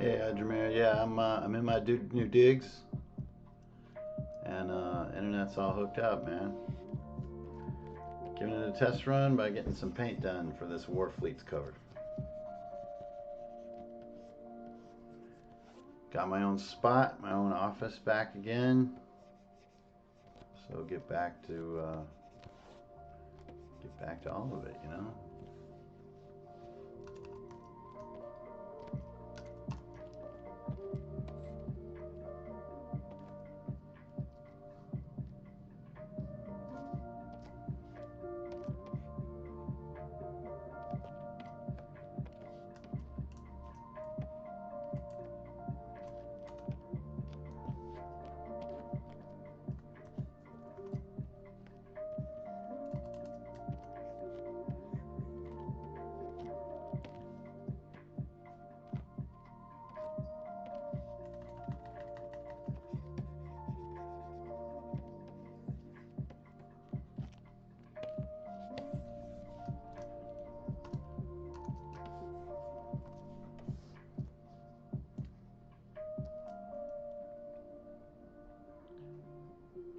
Hey, Jameer. Yeah, I'm in my new digs, and internet's all hooked up, man. Giving it a test run by getting some paint done for this Warfleet's cover. Got my own spot, my own office back again. So get back to all of it, you know.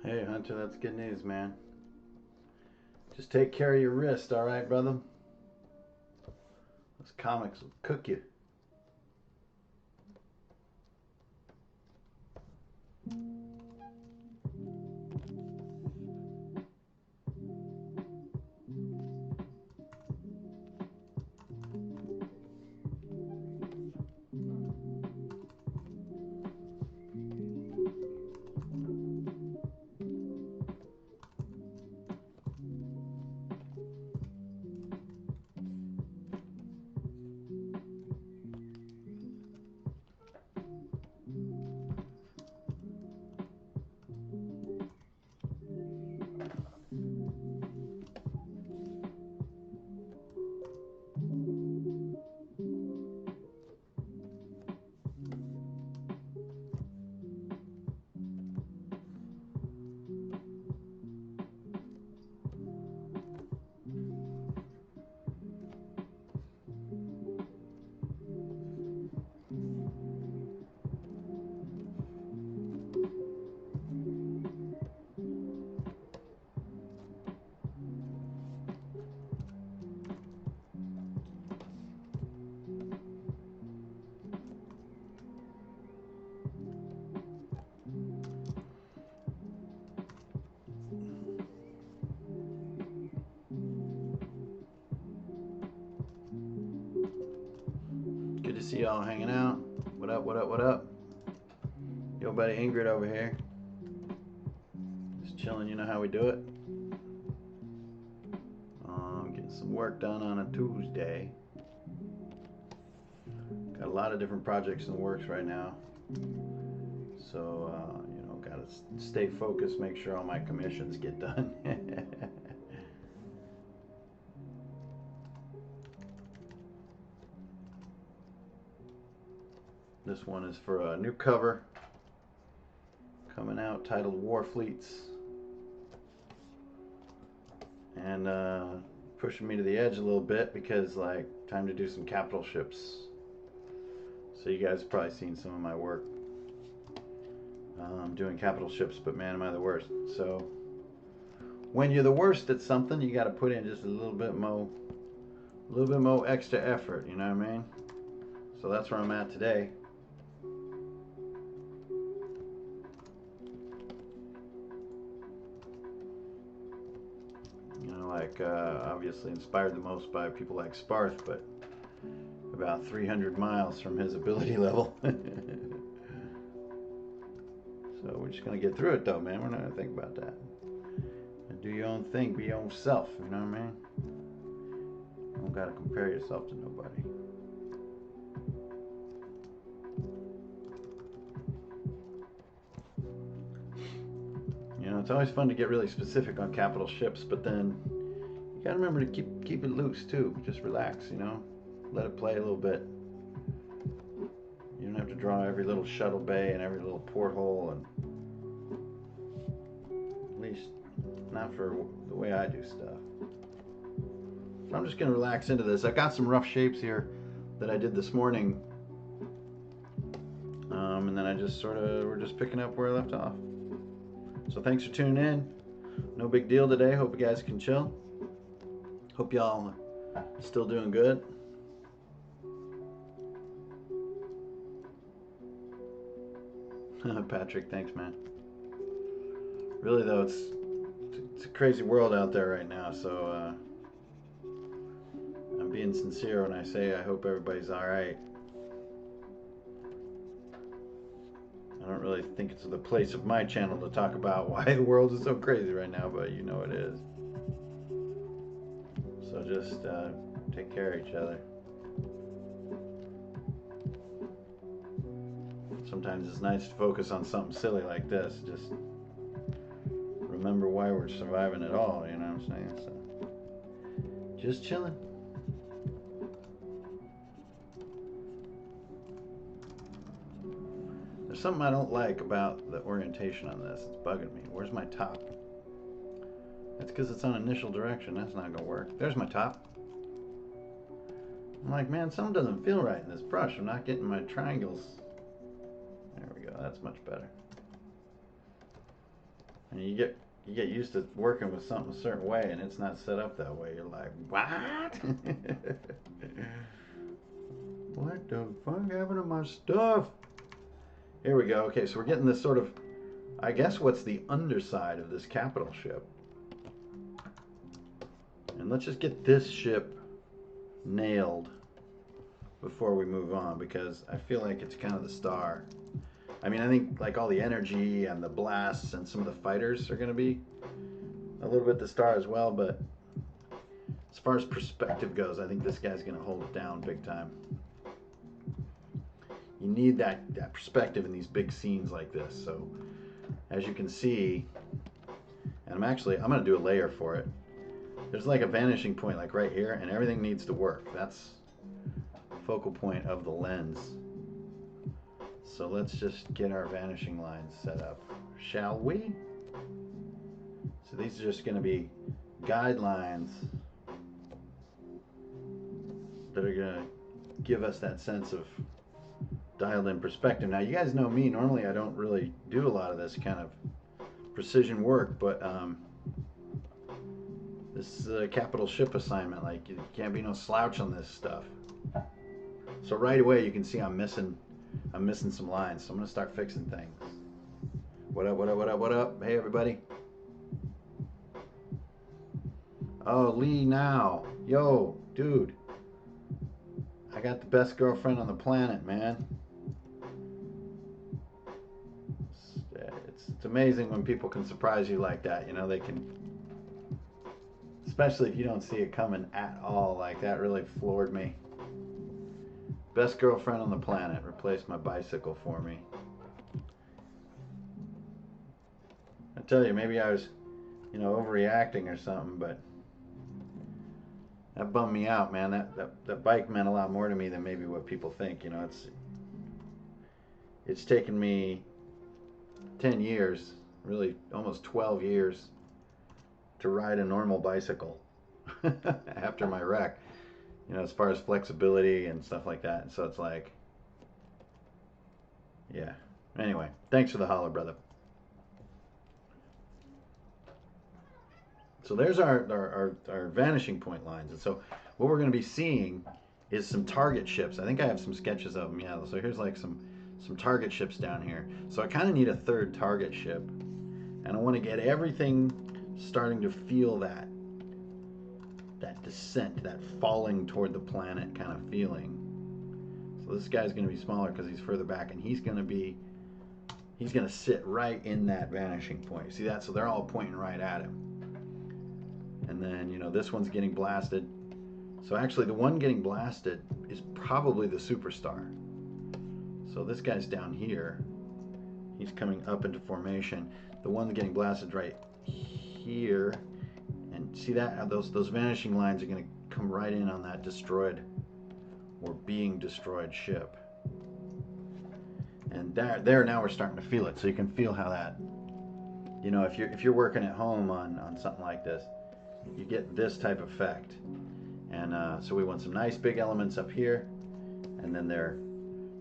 Hey, Hunter, that's good news, man. Just take care of your wrist, all right, brother? Those comics will cook you. Good to see y'all hanging out. What up, what up, what up? Yo, buddy Ingrid over here. Just chilling, you know how we do it. Getting some work done on a Tuesday. Got a lot of different projects in the works right now. So, gotta stay focused, make sure all my commissions get done. This one is for a new cover coming out titled War Fleets, and pushing me to the edge a little bit because like time to do some capital ships. So you guys have probably seen some of my work doing capital ships, but man, am I the worst. So when you're the worst at something, you got to put in just a little bit more extra effort, you know what I mean? So that's where I'm at today. Obviously inspired the most by people like Sparth, but about 300 miles from his ability level. So we're just gonna get through it though, man. We're not gonna think about that. And do your own thing, be your own self, you know what I mean? You don't gotta compare yourself to nobody. You know, it's always fun to get really specific on capital ships, but then you gotta remember to keep it loose too. Just relax, you know, let it play a little bit. You don't have to draw every little shuttle bay and every little porthole, and at least not for the way I do stuff. So I'm just gonna relax into this. I got some rough shapes here that I did this morning And then we're just picking up where I left off. So thanks for tuning in. No big deal today. Hope you guys can chill. Hope y'all still doing good. Patrick, thanks, man. Really though, it's a crazy world out there right now, so I'm being sincere when I say I hope everybody's alright. I don't really think it's the place of my channel to talk about why the world is so crazy right now, but you know it is. So just take care of each other. Sometimes it's nice to focus on something silly like this. Just remember why we're surviving at all, you know what I'm saying? So, just chilling. There's something I don't like about the orientation on this. It's bugging me. Where's my top? That's because it's on initial direction. That's not going to work. There's my top. I'm like, man, something doesn't feel right in this brush. I'm not getting my triangles. There we go. That's much better. And you get used to working with something a certain way, and it's not set up that way. You're like, what? What the fuck happened to my stuff? Here we go. Okay, so we're getting this sort of, I guess, what's the underside of this capital ship. And let's just get this ship nailed before we move on, because I feel like it's kind of the star. I mean, I think like all the energy and the blasts and some of the fighters are going to be a little bit the star as well, but as far as perspective goes, I think this guy's going to hold it down big time. You need that perspective in these big scenes like this. So as you can see, and I'm going to do a layer for it. There's like a vanishing point like right here, and everything needs to work. That's the focal point of the lens. So let's just get our vanishing lines set up, shall we? So these are just going to be guidelines that are going to give us that sense of dialed in perspective. Now you guys know me, normally I don't really do a lot of this kind of precision work, but this is a capital ship assignment. Like, you can't be no slouch on this stuff. So right away you can see I'm missing some lines, so I'm gonna start fixing things. What up, what up, what up, what up? Hey everybody. Oh, Lee now. Yo, dude. I got the best girlfriend on the planet, man. It's amazing when people can surprise you like that. You know, they can, especially if you don't see it coming at all. Like, that really floored me. Best girlfriend on the planet replaced my bicycle for me. I tell you, maybe I was, you know, overreacting or something, but that bummed me out, man. That bike meant a lot more to me than maybe what people think. You know, it's taken me 10 years, really almost 12 years, to ride a normal bicycle after my wreck. You know, as far as flexibility and stuff like that. And so it's like, yeah. Anyway, thanks for the holler, brother. So there's our vanishing point lines. And so what we're going to be seeing is some target ships. I think I have some sketches of them. Yeah, so here's like some target ships down here. So I kind of need a third target ship. And I want to get everything starting to feel that descent, that falling toward the planet kind of feeling. So this guy's going to be smaller because he's further back, and he's going to sit right in that vanishing point. See that? So they're all pointing right at him. And then, you know, this one's getting blasted. So actually the one getting blasted is probably the superstar. So this guy's down here. He's coming up into formation. The one getting blasted right here. And see that? Those vanishing lines are going to come right in on that destroyed or being destroyed ship. And there now we're starting to feel it. So you can feel how that, you know, if you're working at home on something like this, you get this type of effect. And so we want some nice big elements up here, and then they're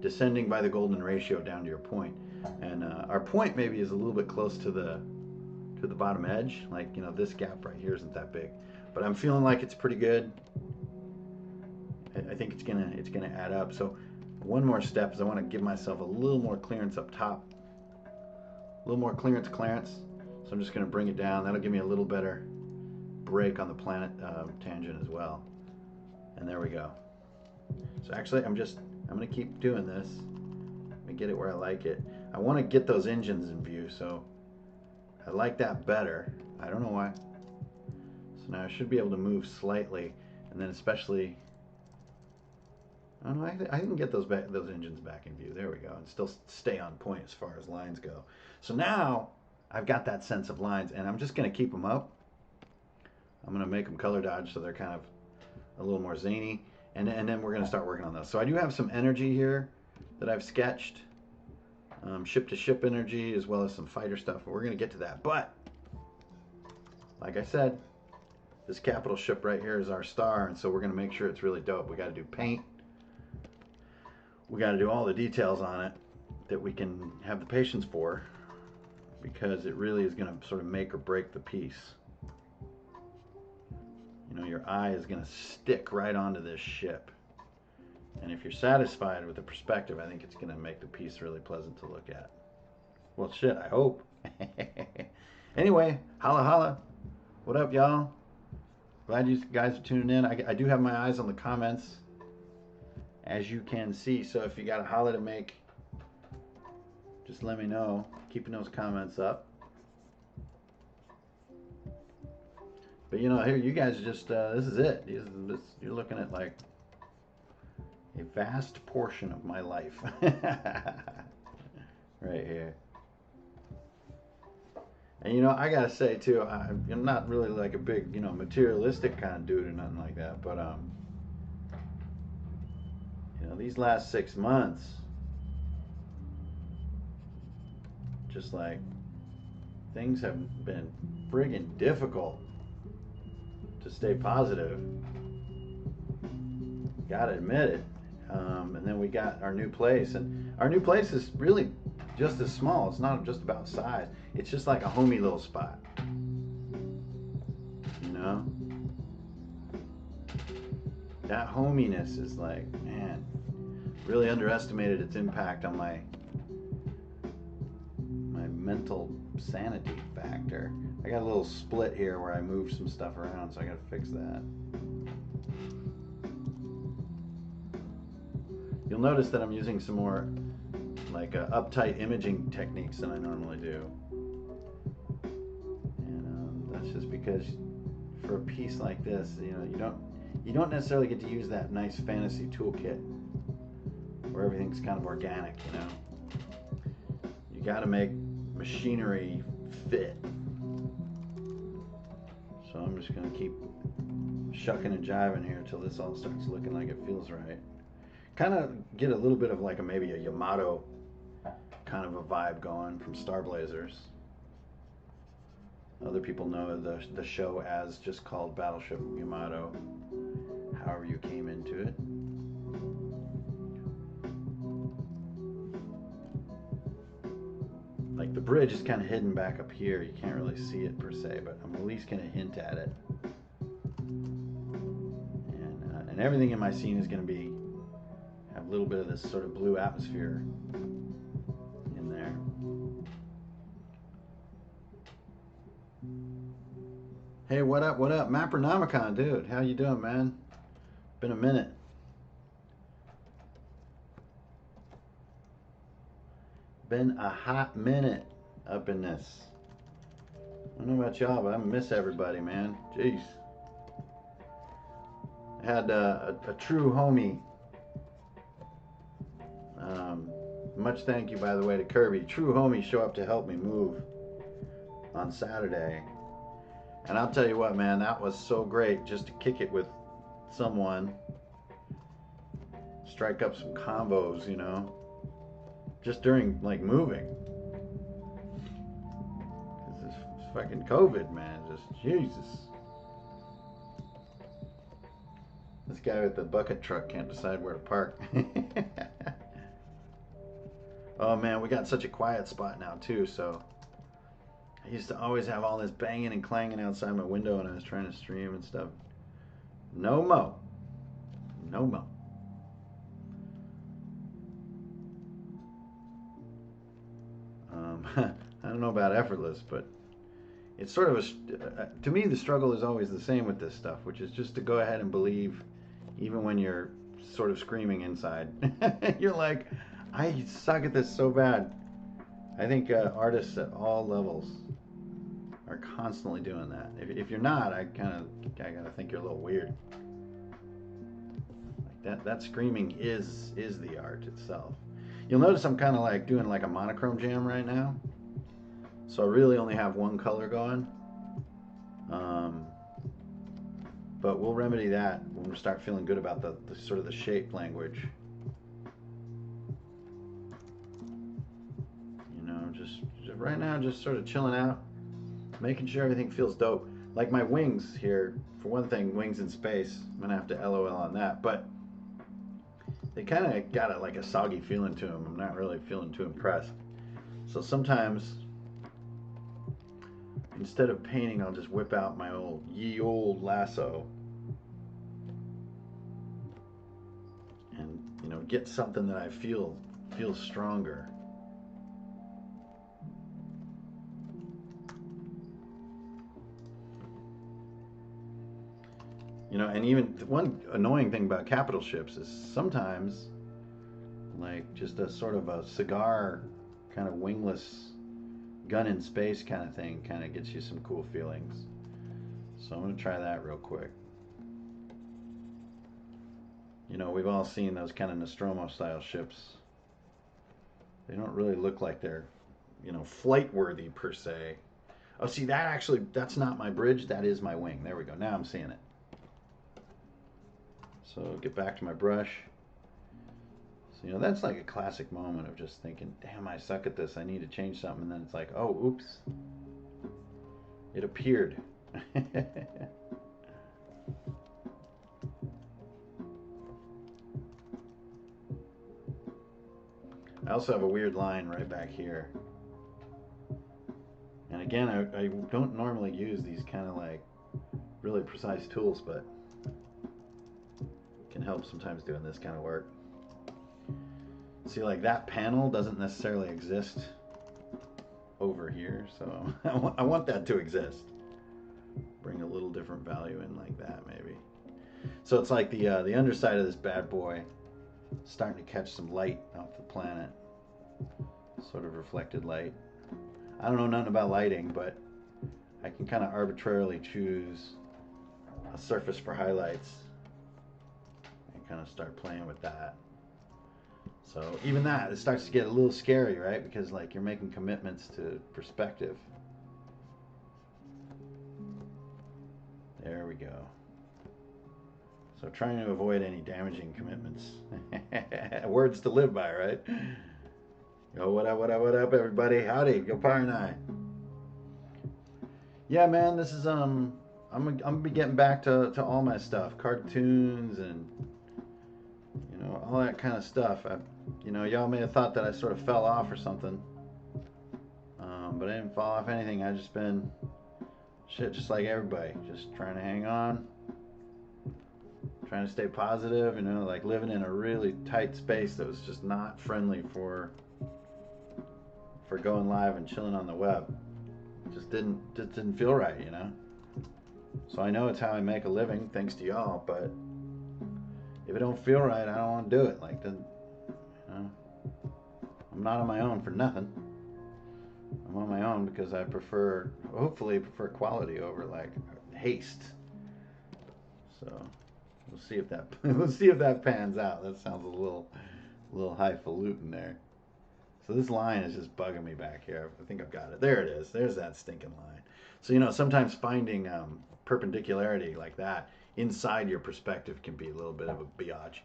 descending by the golden ratio down to your point. And our point maybe is a little bit close to the bottom edge. Like, you know, this gap right here isn't that big, but I'm feeling like it's pretty good. I think it's gonna add up. So one more step is I want to give myself a little more clearance up top, a little more clearance. So I'm just gonna bring it down. That'll give me a little better break on the planet tangent as well. And there we go. So actually, I'm gonna keep doing this. Let me get it where I like it. I want to get those engines in view, so I like that better. I don't know why. So now I should be able to move slightly, and then especially, I don't know, I can get those engines back in view. There we go, and still stay on point as far as lines go. So now I've got that sense of lines, and I'm just going to keep them up. I'm going to make them color dodge so they're kind of a little more zany, and then we're going to start working on those. So I do have some energy here that I've sketched. Ship-to-ship energy, as well as some fighter stuff. But we're going to get to that. But, like I said, this capital ship right here is our star, and so we're going to make sure it's really dope. We got to do paint. We got to do all the details on it that we can have the patience for, because it really is going to sort of make or break the piece. You know, your eye is going to stick right onto this ship. And if you're satisfied with the perspective, I think it's going to make the piece really pleasant to look at. Well, shit, I hope. Anyway, holla holla. What up, y'all? Glad you guys are tuning in. I do have my eyes on the comments, as you can see. So if you got a holla to make, just let me know. Keeping those comments up. But, you know, here, you guys just, this is it. You're looking at, like, a vast portion of my life right here. And, you know, I gotta say too, I'm not really like a big, you know, materialistic kind of dude or nothing like that, but you know, these last 6 months, just like, things have been friggin' difficult to stay positive. Gotta admit it. And then we got our new place, and our new place is really just as small. It's not just about size. It's just like a homey little spot, you know. That hominess is like, man, really underestimated its impact on my mental sanity factor. I got a little split here where I moved some stuff around, so I gotta fix that. You'll notice that I'm using some more like uptight imaging techniques than I normally do. And that's just because for a piece like this, you know, you don't necessarily get to use that nice fantasy toolkit where everything's kind of organic, you know. You got to make machinery fit. So I'm just going to keep shucking and jiving here until this all starts looking like it feels right. Kind of get a little bit of like maybe a Yamato kind of a vibe going from Star Blazers. Other people know the show as just called Battleship Yamato, however you came into it. Like the bridge is kind of hidden back up here. You can't really see it per se, but I'm at least going to hint at it. And everything in my scene is going to be have a little bit of this sort of blue atmosphere in there. Hey, what up, Mappernomicon, dude, how you doing, man? Been a minute. Been a hot minute up in this. I don't know about y'all, but I miss everybody, man. Jeez. I had a true homie. Much thank you, by the way, to Kirby. True homie show up to help me move on Saturday. And I'll tell you what, man, that was so great just to kick it with someone. Strike up some combos, you know. Just during, like, moving. This is fucking COVID, man. Just, Jesus. This guy with the bucket truck can't decide where to park. Oh man, we got such a quiet spot now too, so I used to always have all this banging and clanging outside my window when I was trying to stream and stuff. No mo. No mo. I don't know about effortless, but it's sort of to me, the struggle is always the same with this stuff, which is just to go ahead and believe, even when you're sort of screaming inside. You're like, I suck at this so bad. I think artists at all levels are constantly doing that. If you're not, I gotta think you're a little weird. Like that screaming is the art itself. You'll notice I'm kind of like doing like a monochrome jam right now. So I really only have one color going. But we'll remedy that when we start feeling good about the sort of the shape language. You know, just right now, just sort of chilling out, making sure everything feels dope. Like my wings here, for one thing, wings in space. I'm gonna have to LOL on that, but they kind of got like a soggy feeling to them. I'm not really feeling too impressed. So sometimes, instead of painting, I'll just whip out my ye old lasso and, you know, get something that I feel feels stronger. You know, and even one annoying thing about capital ships is sometimes, like, just a sort of a cigar kind of wingless gun in space kind of thing kind of gets you some cool feelings. So I'm going to try that real quick. You know, we've all seen those kind of Nostromo style ships. They don't really look like they're, you know, flight worthy per se. Oh, see, that actually, that's not my bridge. That is my wing. There we go. Now I'm seeing it. So get back to my brush. So, you know, that's like a classic moment of just thinking, damn, I suck at this. I need to change something. And then it's like, oh, oops. It appeared. I also have a weird line right back here. And again, I don't normally use these kind of like really precise tools, but it can help sometimes doing this kind of work. See, like that panel doesn't necessarily exist over here, so I want that to exist. Bring a little different value in like that, maybe. So it's like the underside of this bad boy starting to catch some light off the planet, sort of reflected light. I don't know nothing about lighting, but I can kind of arbitrarily choose a surface for highlights and kind of start playing with that. So even that, it starts to get a little scary, right? Because like you're making commitments to perspective. There we go. So trying to avoid any damaging commitments. Words to live by, right? Yo, what up, everybody? Howdy, go Power and I. Yeah, man, this is I'm gonna be getting back to all my stuff, cartoons and, you know, all that kind of stuff. You know, y'all may have thought that I sort of fell off or something, but I didn't fall off anything. I just been shit, just like everybody, just trying to hang on, trying to stay positive. You know, like living in a really tight space that was just not friendly for going live and chilling on the web. Just didn't feel right, you know. So I know it's how I make a living, thanks to y'all. But if it don't feel right, I don't want to do it. Like, you know, I'm not on my own for nothing. I'm on my own because I hopefully prefer quality over like haste. So we'll see if that pans out. That sounds a little highfalutin there. So this line is just bugging me back here. I think I've got it. There it is. There's that stinking line. So, you know, sometimes finding perpendicularity like that inside your perspective can be a little bit of a biatch.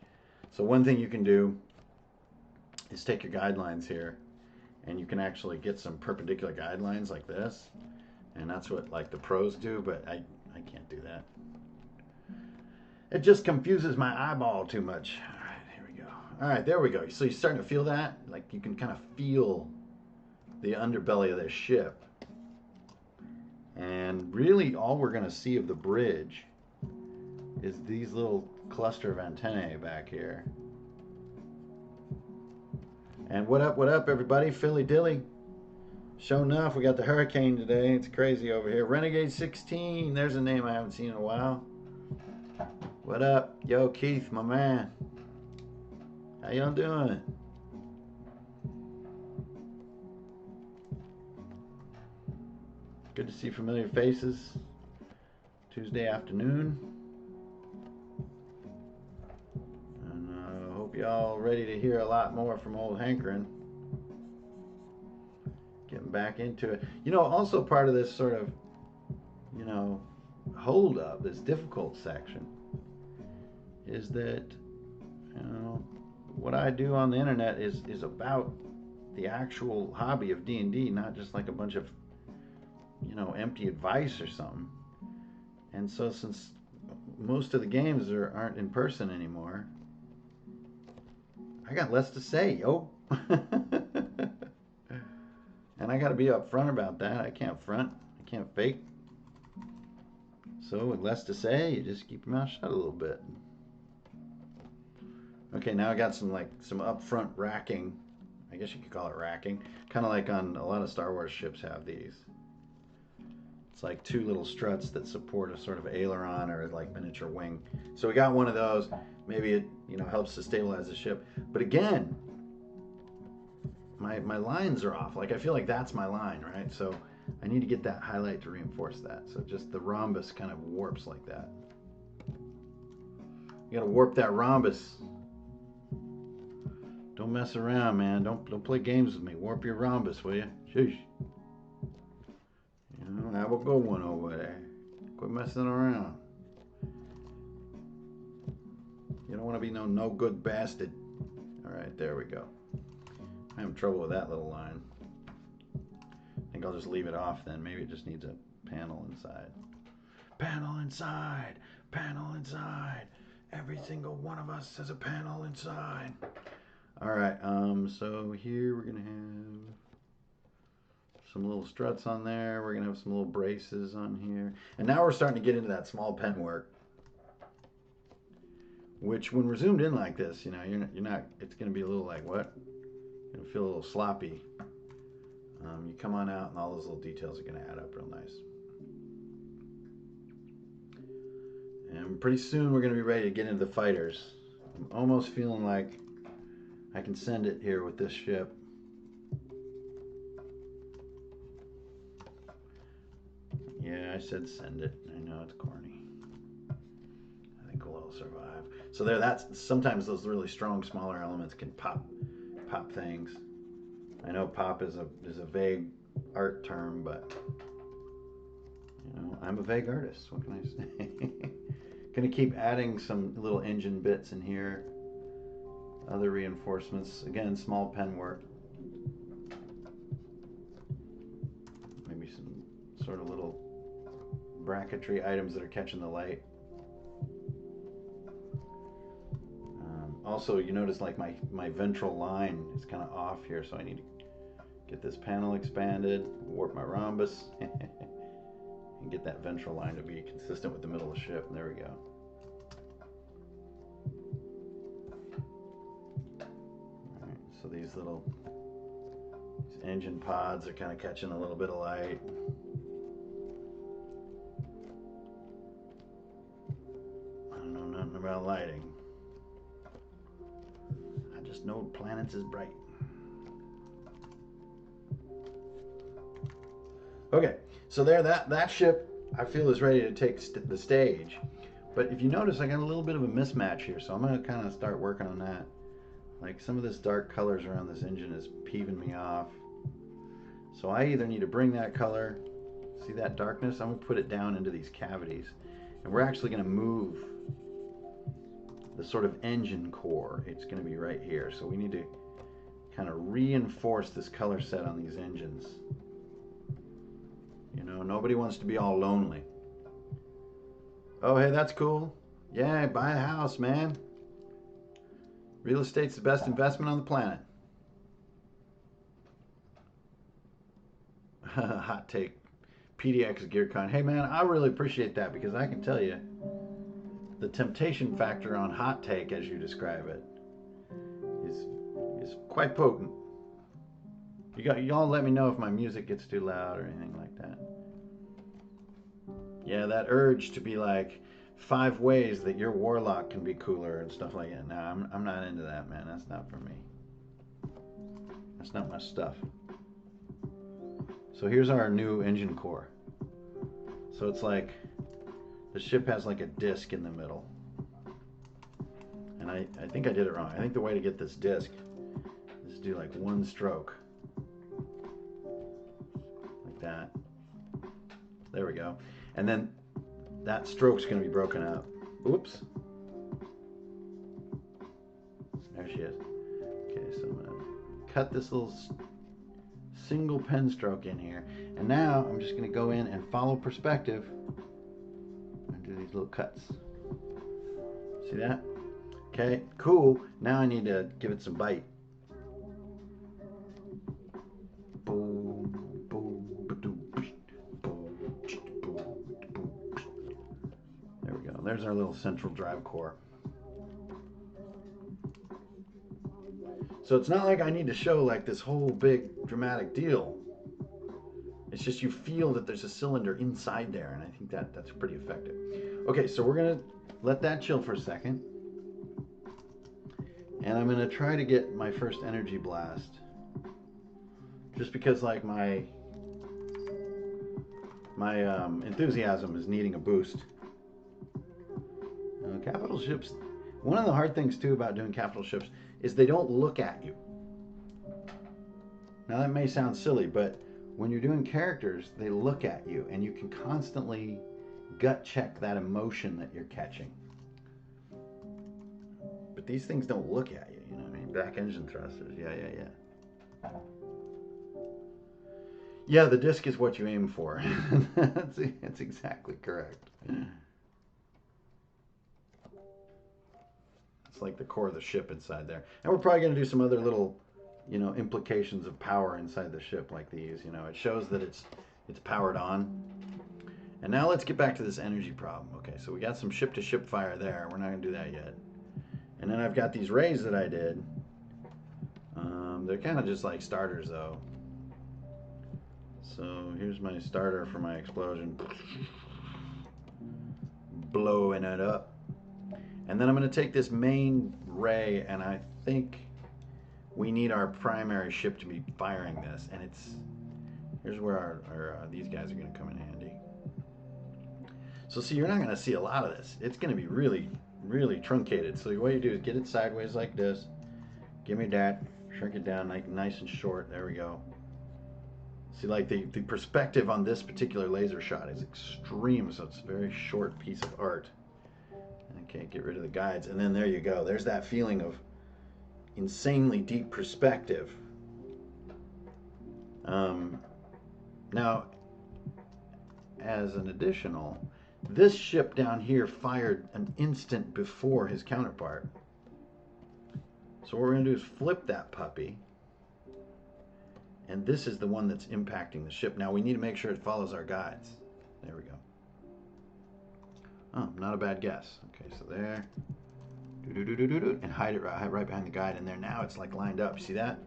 So one thing you can do is take your guidelines here, and you can actually get some perpendicular guidelines like this. And that's what like the pros do, but I can't do that. It just confuses my eyeball too much. All right, here we go. All right, there we go. So you're starting to feel that? Like you can kind of feel the underbelly of this ship. And really all we're going to see of the bridge is these little cluster of antennae back here. And what up, everybody? Philly Dilly. Sure enough, we got the hurricane today. It's crazy over here. Renegade 16. There's a name I haven't seen in a while. What up? Yo, Keith, my man. How y'all doing? Good to see familiar faces. Tuesday afternoon. And I hope y'all ready to hear a lot more from old Hankrin. Getting back into it. You know, also part of this sort of, you know, hold up, this difficult section, is that, you know, what I do on the internet is about the actual hobby of D&D, not just like a bunch of, you know, empty advice or something. And so since most of the games aren't in person anymore, I got less to say, yo. And I got to be upfront about that. I can't front. I can't fake. So with less to say, you just keep your mouth shut a little bit. Okay, now I got some upfront racking. I guess you could call it racking. Kind of like on a lot of Star Wars ships have these. It's like two little struts that support a sort of aileron or like miniature wing. So we got one of those. Maybe it, you know, helps to stabilize the ship. But again, my lines are off. Like I feel like that's my line, right? So I need to get that highlight to reinforce that. So just the rhombus kind of warps like that. You gotta warp that rhombus. Don't mess around, man. Don't play games with me. Warp your rhombus, will you? Sheesh. You know, have a good one over there. Quit messing around. You don't want to be no good bastard. All right, there we go. I'm having trouble with that little line. I think I'll just leave it off then. Maybe it just needs a panel inside. Panel inside. Panel inside. Every single one of us has a panel inside. All right, so here we're gonna have some little struts on there. We're gonna have some little braces on here. And now we're starting to get into that small pen work, which when we're zoomed in like this, you know, you're not, it's gonna be a little like, what? You're gonna feel a little sloppy. You come on out and all those little details are gonna add up real nice. And pretty soon we're gonna be ready to get into the fighters. I'm almost feeling like I can send it here with this ship. Yeah, I said send it. I know it's corny. I think we'll survive. So there, that's sometimes those really strong, smaller elements can pop things. I know pop is a vague art term, but you know, I'm a vague artist. What can I say? Gonna keep adding some little engine bits in here. Other reinforcements, again, small pen work. Maybe some sort of little bracketry items that are catching the light. Also, you notice like my ventral line is kind of off here, so I need to get this panel expanded, warp my rhombus, and get that ventral line to be consistent with the middle of the ship. And there we go. So these engine pods are kind of catching a little bit of light. I don't know nothing about lighting. I just know planets is bright. Okay, so there, that ship I feel is ready to take the stage. But if you notice, I got a little bit of a mismatch here, so I'm going to kind of start working on that. Like some of this dark colors around this engine is peeving me off. So I either need to bring that color, see that darkness, I'm gonna put it down into these cavities. And we're actually gonna move the sort of engine core. It's gonna be right here. So we need to kind of reinforce this color set on these engines. You know, nobody wants to be all lonely. Oh, hey, that's cool. Yeah, buy a house, man. Real estate's the best investment on the planet. Hot take. PDX GearCon. Hey man, I really appreciate that because I can tell you the temptation factor on hot take, as you describe it, is quite potent. Y'all let me know if my music gets too loud or anything like that. Yeah, that urge to be like 5 ways that your warlock can be cooler and stuff like that. No, I'm not into that, man. That's not for me. That's not my stuff. So here's our new engine core. So it's like the ship has like a disc in the middle. And I think I did it wrong. I think the way to get this disc is to do like 1 stroke. Like that. There we go. And then that stroke's going to be broken up. Oops. There she is. Okay, so I'm going to cut this little single pen stroke in here. And now I'm just going to go in and follow perspective and do these little cuts. See that? Okay, cool. Now I need to give it some bite. There we go. There's our little central drive core. So it's not like I need to show like this whole big dramatic deal. It's just you feel that there's a cylinder inside there, and I think that's pretty effective. Okay, so we're gonna let that chill for a second. And I'm gonna try to get my first energy blast. Just because like my enthusiasm is needing a boost. Capital ships, one of the hard things too about doing capital ships is they don't look at you. Now that may sound silly, but when you're doing characters, they look at you and you can constantly gut check that emotion that you're catching. But these things don't look at you, you know what I mean? Back engine thrusters, yeah. Yeah, the disc is what you aim for. That's exactly correct. It's like the core of the ship inside there. And we're probably going to do some other little, implications of power inside the ship like these. It shows that it's powered on. And now let's get back to this energy problem. Okay, so we got some ship-to-ship fire there. We're not going to do that yet. And then I've got these rays that I did. They're kind of just like starters, though. So here's my starter for my explosion. Blowing it up. And then I'm going to take this main ray, and I think we need our primary ship to be firing this. And here's where our these guys are going to come in handy. So see, you're not going to see a lot of this. It's going to be really, really truncated. So what you do is get it sideways like this. Give me that. Shrink it down nice and short. There we go. See, like the perspective on this particular laser shot is extreme, so it's a very short piece of art. Okay, get rid of the guides, and then there you go. There's that feeling of insanely deep perspective. Now, as an additional, this ship down here fired an instant before his counterpart. So what we're going to do is flip that puppy. And this is the one that's impacting the ship. Now we need to make sure it follows our guides. There we go. Oh, not a bad guess. Okay, so there. And hide it right behind the guide. And there now it's like lined up. See that?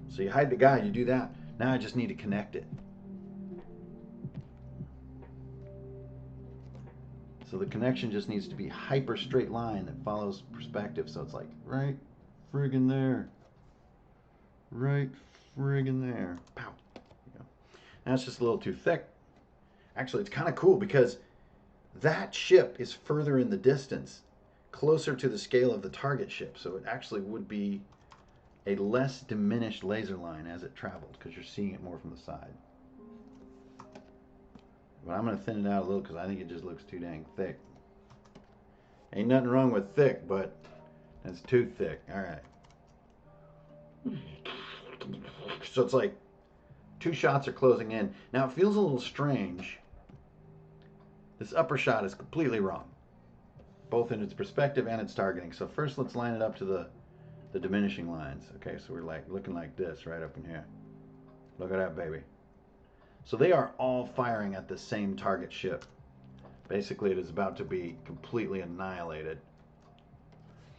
So you hide the guide, you do that. Now I just need to connect it. So the connection just needs to be hyper straight line that follows perspective. So it's like right friggin' there. Right friggin' there. Pow. There you go. Now it's just a little too thick. Actually, it's kind of cool because that ship is further in the distance, closer to the scale of the target ship. So it actually would be a less diminished laser line as it traveled because you're seeing it more from the side. But I'm going to thin it out a little because I think it just looks too dang thick. Ain't nothing wrong with thick, but that's too thick. All right. So it's like 2 shots are closing in. Now it feels a little strange. This upper shot is completely wrong. both in its perspective and its targeting. So first let's line it up to the diminishing lines. Okay, so we're like looking like this right up in here. Look at that, baby. So they are all firing at the same target ship. Basically, it is about to be completely annihilated.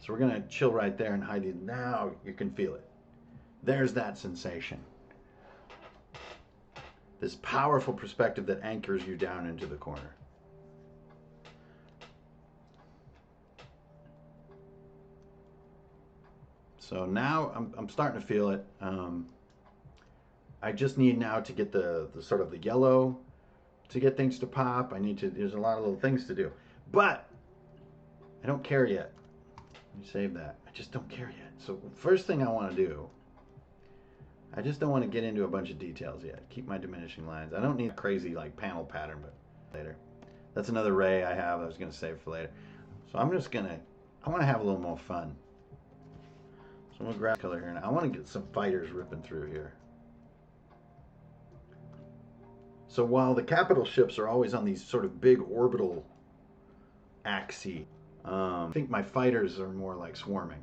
So we're going to chill right there and hide it. Now you can feel it. There's that sensation. This powerful perspective that anchors you down into the corner. So now I'm starting to feel it. I just need now to get the sort of the yellow to get things to pop. There's a lot of little things to do. But I don't care yet. Let me save that. I just don't care yet. So first thing I want to do, I just don't want to get into a bunch of details yet. Keep my diminishing lines. I don't need a crazy like panel pattern, but later. That's another ray I have I was going to save for later. So I want to have a little more fun. So I'm going to grab color here. Now I want to get some fighters ripping through here. So while the capital ships are always on these sort of big orbital axes, I think my fighters are more like swarming.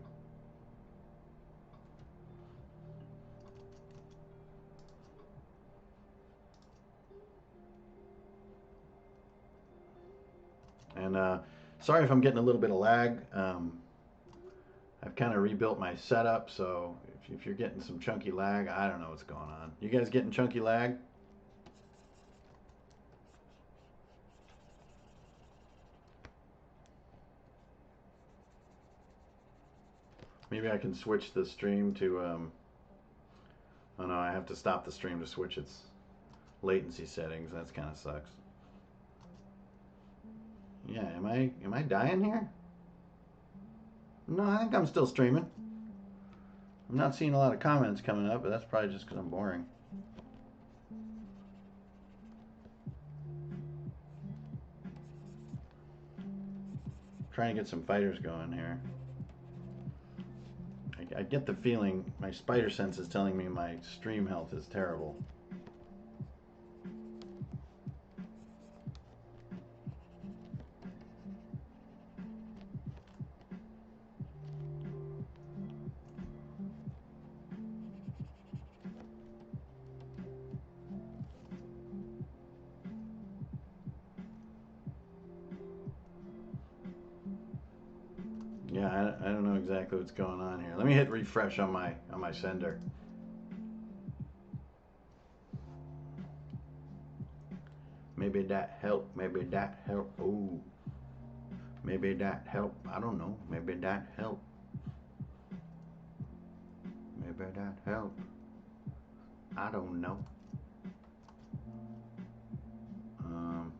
And sorry if I'm getting a little bit of lag. I've kind of rebuilt my setup, so if you're getting some chunky lag, I don't know what's going on. You guys getting chunky lag? Maybe I can switch the stream to, oh no, I have to stop the stream to switch its latency settings. That kind of sucks. Yeah, am I dying here? No, I think I'm still streaming. I'm not seeing a lot of comments coming up, but that's probably just because I'm boring. Trying to get some fighters going here. I get the feeling my spider sense is telling me my stream health is terrible. Yeah, I don't know exactly what's going on here. Let me hit refresh on my sender. Maybe that helped. Maybe that helped. Oh, maybe that helped. I don't know. Maybe that helped. Maybe that helped. I don't know.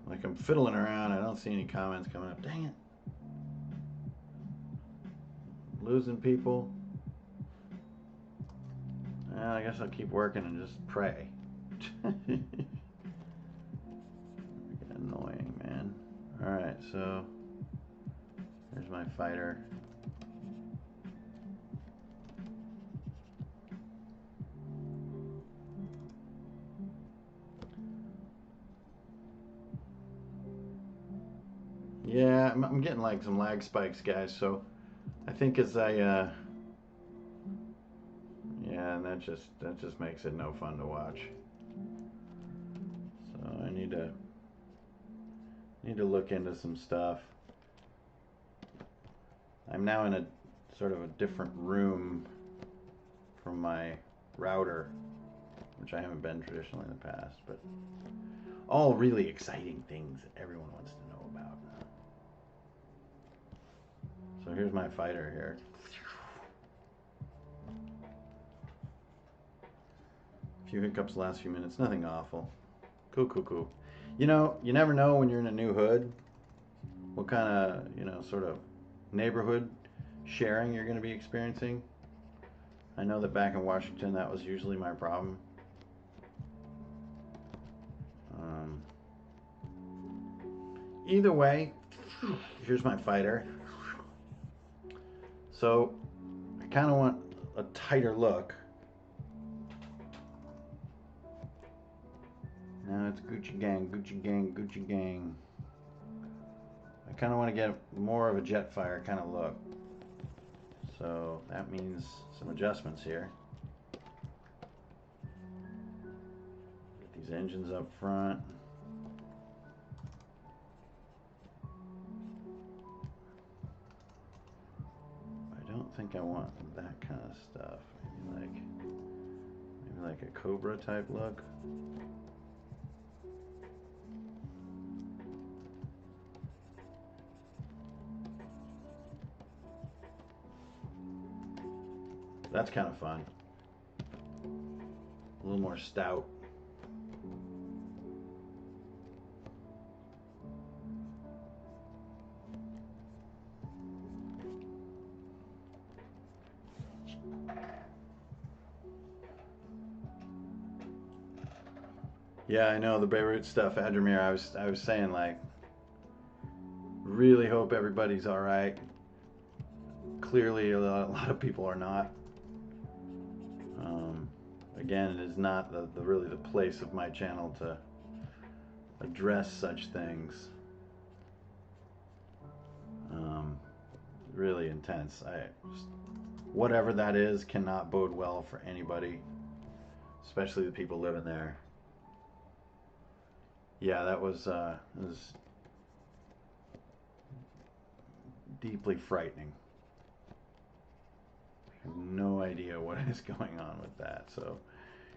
Like I'm fiddling around. I don't see any comments coming up. Dang it. Losing people. Well, I guess I'll keep working and just pray. Annoying, man. Alright, so there's my fighter. Yeah, I'm getting like some lag spikes, guys, so I think as I yeah, and that just makes it no fun to watch. So I need to look into some stuff. I'm now in a sort of a different room from my router, which I haven't been traditionally in the past, but all really exciting things that everyone wants to know about. So here's my fighter here. A few hiccups the last few minutes, nothing awful. Cool. You know, you never know when you're in a new hood what kind of, you know, sort of neighborhood sharing you're going to be experiencing. I know that back in Washington that was usually my problem. Either way, here's my fighter. So I kind of want a tighter look. Now it's Gucci gang. I kind of want to get more of a Jetfire kind of look. So that means some adjustments here. Get these engines up front. I don't think I want that kind of stuff. Maybe like a Cobra type look. That's kind of fun. A little more stout. Yeah, I know the Beirut stuff, Adramir. I was saying, like, really hope everybody's all right. Clearly, a lot of people are not. Again, it is not really the place of my channel to address such things. Really intense. Whatever that is cannot bode well for anybody, especially the people living there. Yeah, that was deeply frightening. I have no idea what is going on with that. So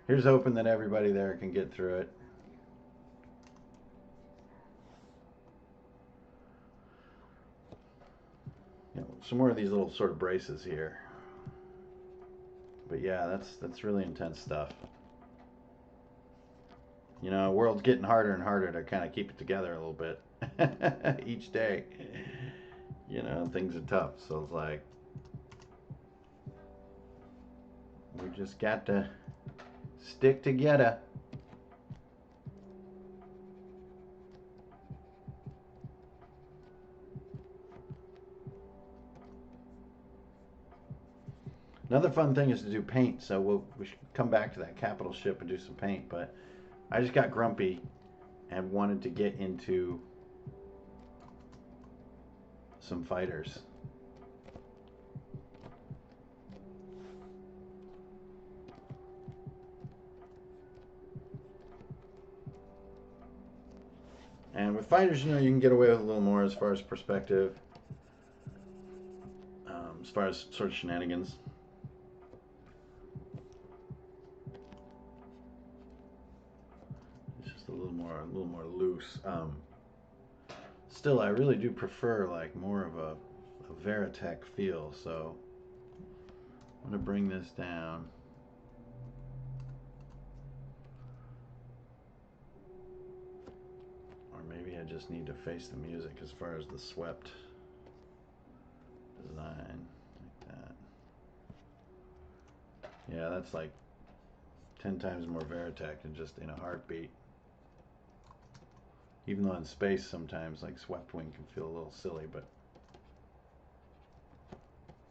here's hoping that everybody there can get through it. Some more of these little sort of braces here. But yeah, that's really intense stuff. You know, world's getting harder and harder to kind of keep it together a little bit each day. You know, things are tough, so it's like we just got to stick together. Another fun thing is to do paint, so we should come back to that capital ship and do some paint, but I just got grumpy and wanted to get into some fighters. And with fighters, you know, you can get away with a little more as far as perspective, as far as sort of shenanigans. A little more loose. Still, I really do prefer like more of a Veritech feel. So I'm gonna bring this down. Or maybe I just need to face the music as far as the swept design, like that. Yeah, that's like 10 times more Veritech than just in a heartbeat. Even though in space sometimes like swept wing can feel a little silly, but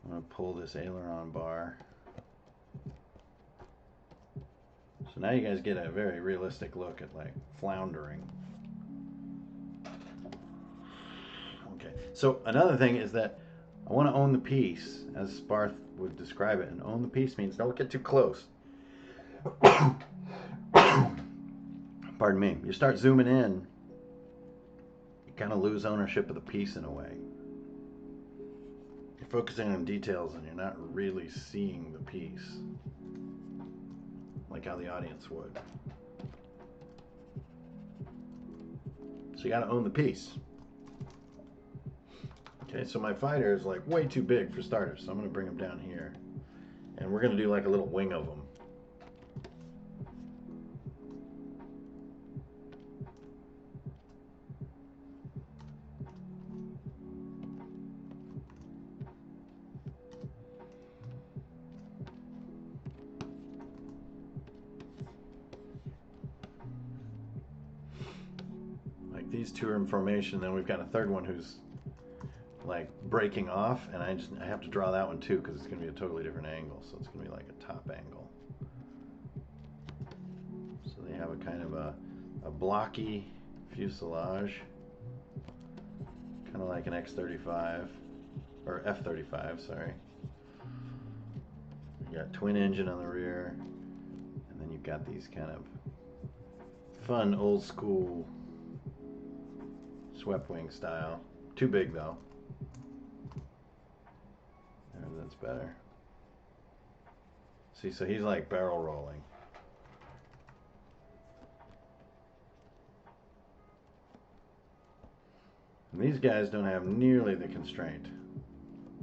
I'm going to pull this aileron bar. So now you guys get a very realistic look at like floundering. Okay, so another thing is that I want to own the piece, as Sparth would describe it, and own the piece means don't get too close. Pardon me. You start zooming in, kind of lose ownership of the piece in a way. You're focusing on details and you're not really seeing the piece like how the audience would. So you got to own the piece. Okay, so my fighter is like way too big for starters, so I'm going to bring him down here. And we're going to do like a little wing of him. These two are in formation, then we've got a third one who's like breaking off, and I have to draw that one too because it's going to be a totally different angle, so it's going to be like a top angle. So they have a kind of a blocky fuselage, Kind of like an X-35, or F-35, sorry. You got twin engine on the rear, and then you've got these kind of fun old school swept wing style. Too big though. There, that's better. See, so he's like barrel rolling. And these guys don't have nearly the constraint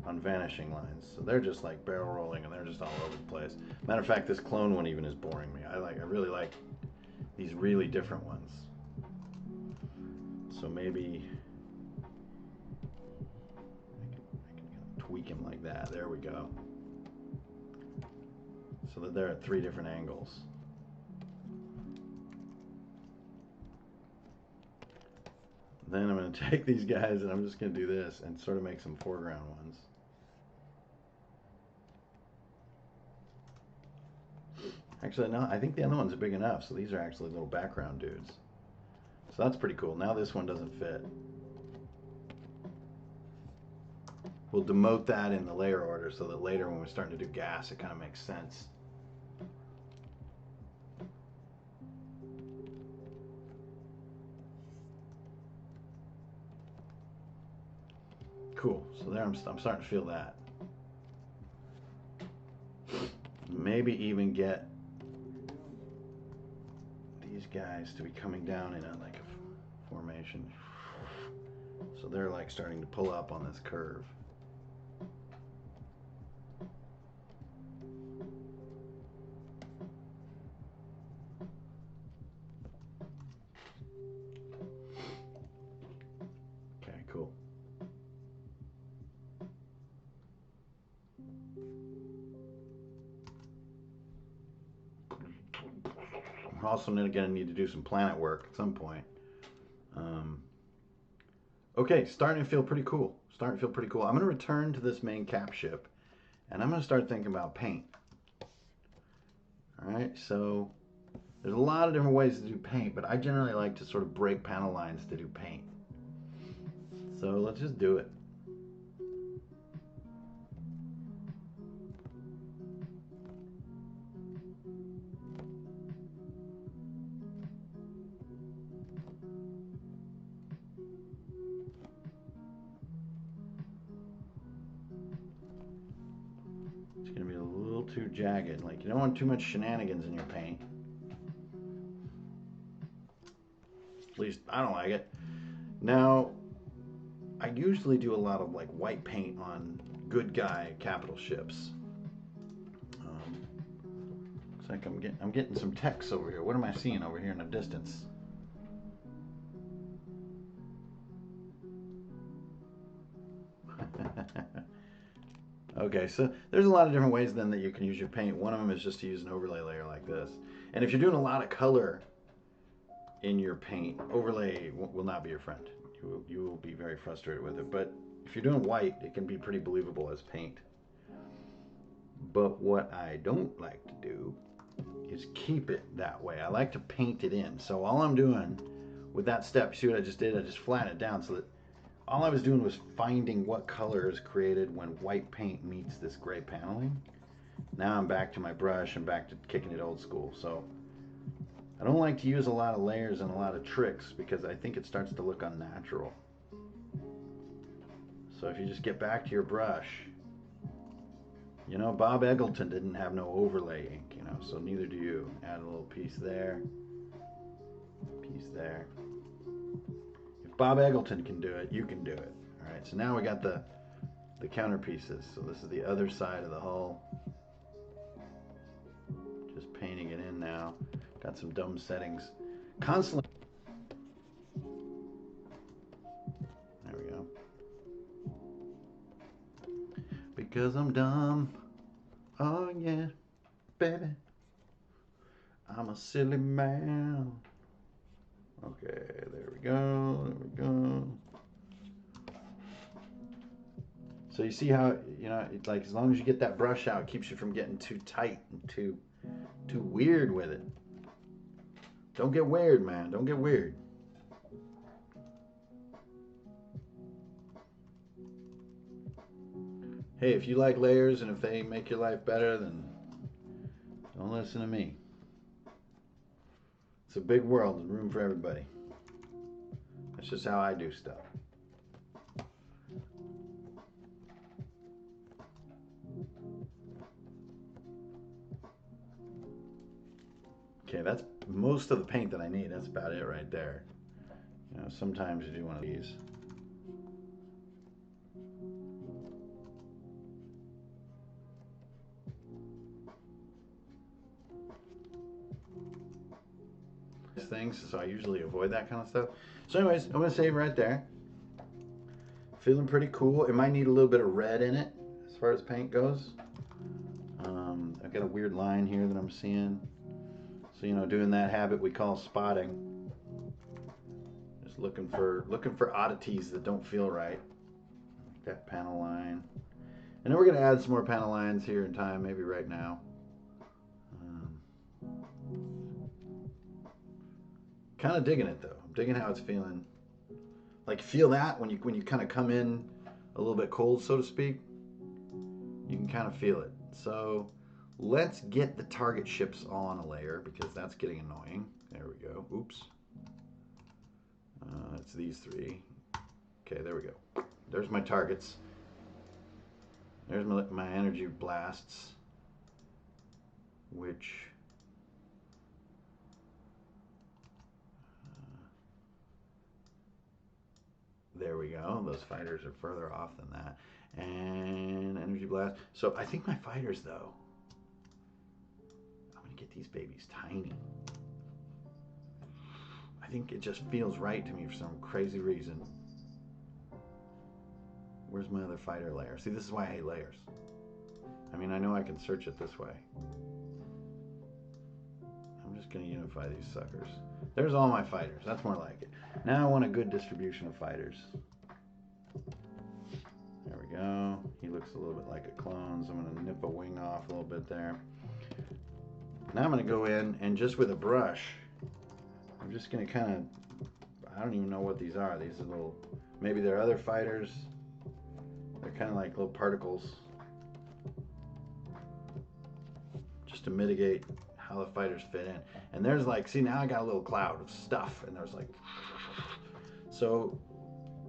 on vanishing lines, so they're just like barrel rolling and they're just all over the place. Matter of fact, this clone one even is boring me. I really like these really different ones. So maybe I can tweak him like that. There we go. So that they're at 3 different angles. Then I'm going to take these guys and I'm just going to do this and sort of make some foreground ones. Actually, no, I think the other ones are big enough, so these are actually little background dudes. So that's pretty cool. Now this one doesn't fit. We'll demote that in the layer order so that later when we're starting to do gas, it kind of makes sense. Cool. So there I'm starting to feel that. Maybe even get these guys to be coming down in like a formation. So they're like starting to pull up on this curve. Okay, cool. We're also going to need to do some planet work at some point. Okay, starting to feel pretty cool. I'm going to return to this main cap ship, and I'm going to start thinking about paint. All right, so there's a lot of different ways to do paint, but I generally like to sort of break panel lines to do paint. So let's just do it. It's going to be a little too jagged. Like, you don't want too much shenanigans in your paint. At least I don't like it. Now, I usually do a lot of like white paint on good guy capital ships. Looks like I'm getting some text over here. What am I seeing over here in the distance? Okay, so there's a lot of different ways then that you can use your paint. One of them is just to use an overlay layer like this. And if you're doing a lot of color in your paint, overlay will not be your friend. You will be very frustrated with it. But if you're doing white, it can be pretty believable as paint. But what I don't like to do is keep it that way. I like to paint it in. So all I'm doing with that step, see what I just did? I just flattened it down so that all I was doing was finding what color is created when white paint meets this gray paneling. Now I'm back to my brush and back to kicking it old school. So I don't like to use a lot of layers and a lot of tricks because I think it starts to look unnatural. So if you just get back to your brush, you know, Bob Eggleton didn't have no overlay ink, you know, so neither do you. Add a little piece there, piece there. If Bob Eggleton can do it, you can do it. All right, so now we got the counter pieces. So this is the other side of the hull. Just painting it in now. Got some dumb settings. Constantly. There we go. Because I'm dumb. Oh yeah, baby. I'm a silly man. Okay, there we go. There we go. So you see how, you know, it's like as long as you get that brush out, it keeps you from getting too tight and too weird with it. Don't get weird, man. Don't get weird. Hey, if you like layers and if they make your life better, then don't listen to me. It's a big world, there's room for everybody. That's just how I do stuff. Okay, that's most of the paint that I need. That's about it right there. You know, sometimes you do one of these. Things, so I usually avoid that kind of stuff. So anyways, I'm gonna save right there. Feeling pretty cool. It might need a little bit of red in it as far as paint goes. I've got a weird line here that I'm seeing. So, you know, doing that habit we call spotting. Just looking for oddities that don't feel right. That panel line. And then we're gonna add some more panel lines here in time, maybe right now. Kind of digging it though. I'm digging how it's feeling. Like, feel that when you kind of come in a little bit cold, so to speak. You can kind of feel it. So let's get the target ships on a layer because that's getting annoying. There we go. Oops. It's these three. Okay, there we go. There's my targets. There's my energy blasts, which there we go. Those fighters are further off than that. And energy blast. So I think my fighters, though, I'm going to get these babies tiny. I think it just feels right to me for some crazy reason. Where's my other fighter layer? See, this is why I hate layers. I mean, I know I can search it this way. I'm just going to unify these suckers. There's all my fighters. That's more like it. Now I want a good distribution of fighters. There we go. He looks a little bit like a clone, so I'm going to nip a wing off a little bit there. Now I'm going to go in and just with a brush, I'm just going to kind of, I don't even know what these are. These are little, maybe they're other fighters. They're kind of like little particles. Just to mitigate how the fighters fit in. And there's like, see, now I got a little cloud of stuff, and there's like, so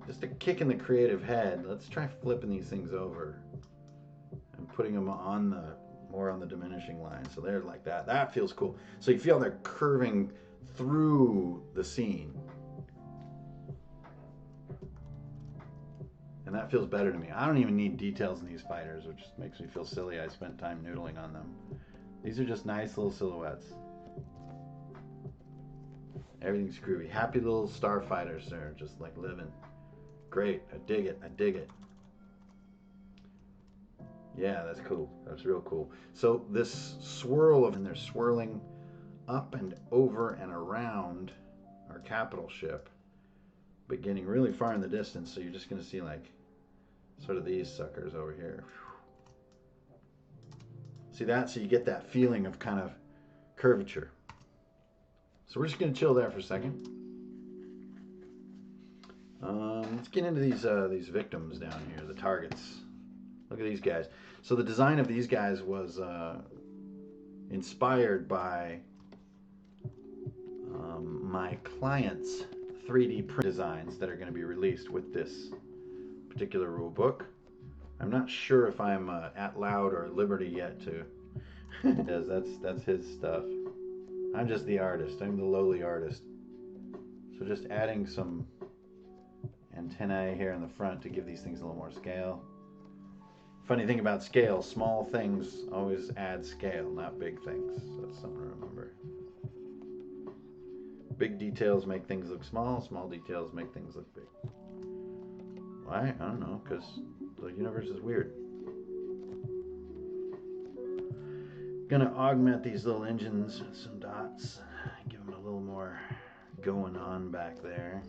just a kick in the creative head. Let's try flipping these things over and putting them on the, more on the diminishing line. So they're like that. That feels cool. So you feel they're curving through the scene. And that feels better to me. I don't even need details in these fighters, which makes me feel silly. I spent time noodling on them. These are just nice little silhouettes. Everything's groovy. Happy little starfighters there, just like living. Great. I dig it. I dig it. Yeah, that's cool. That's real cool. So this swirl of, and they're swirling up and over and around our capital ship, but getting really far in the distance. So you're just going to see like sort of these suckers over here. See that? So you get that feeling of kind of curvature. So we're just going to chill there for a second. Let's get into these victims down here, the targets. Look at these guys. So the design of these guys was inspired by my client's 3D print designs that are going to be released with this particular rule book. I'm not sure if I'm at loud or at liberty yet to. That's his stuff. I'm just the artist. I'm the lowly artist. So just adding some antennae here in the front to give these things a little more scale. Funny thing about scale, small things always add scale, not big things. So that's something to remember. Big details make things look small, small details make things look big. Why? I don't know, because the universe is weird. Gonna augment these little engines with some dots, give them a little more going on back there.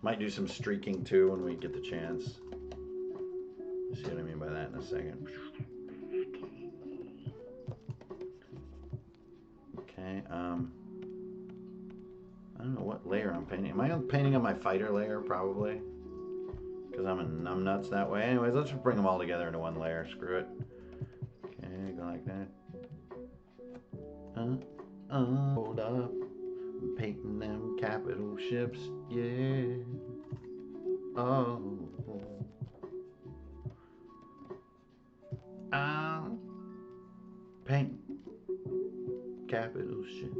Might do some streaking too when we get the chance. You see what I mean by that in a second. Okay, I don't know what layer I'm painting. Am I painting on my fighter layer? Probably. because I'm a numbnuts that way. Anyways, let's just bring them all together into one layer. Screw it. Okay, go like that. Hold up. I'm painting them capital ships. Yeah. Oh. I'm painting capital ships.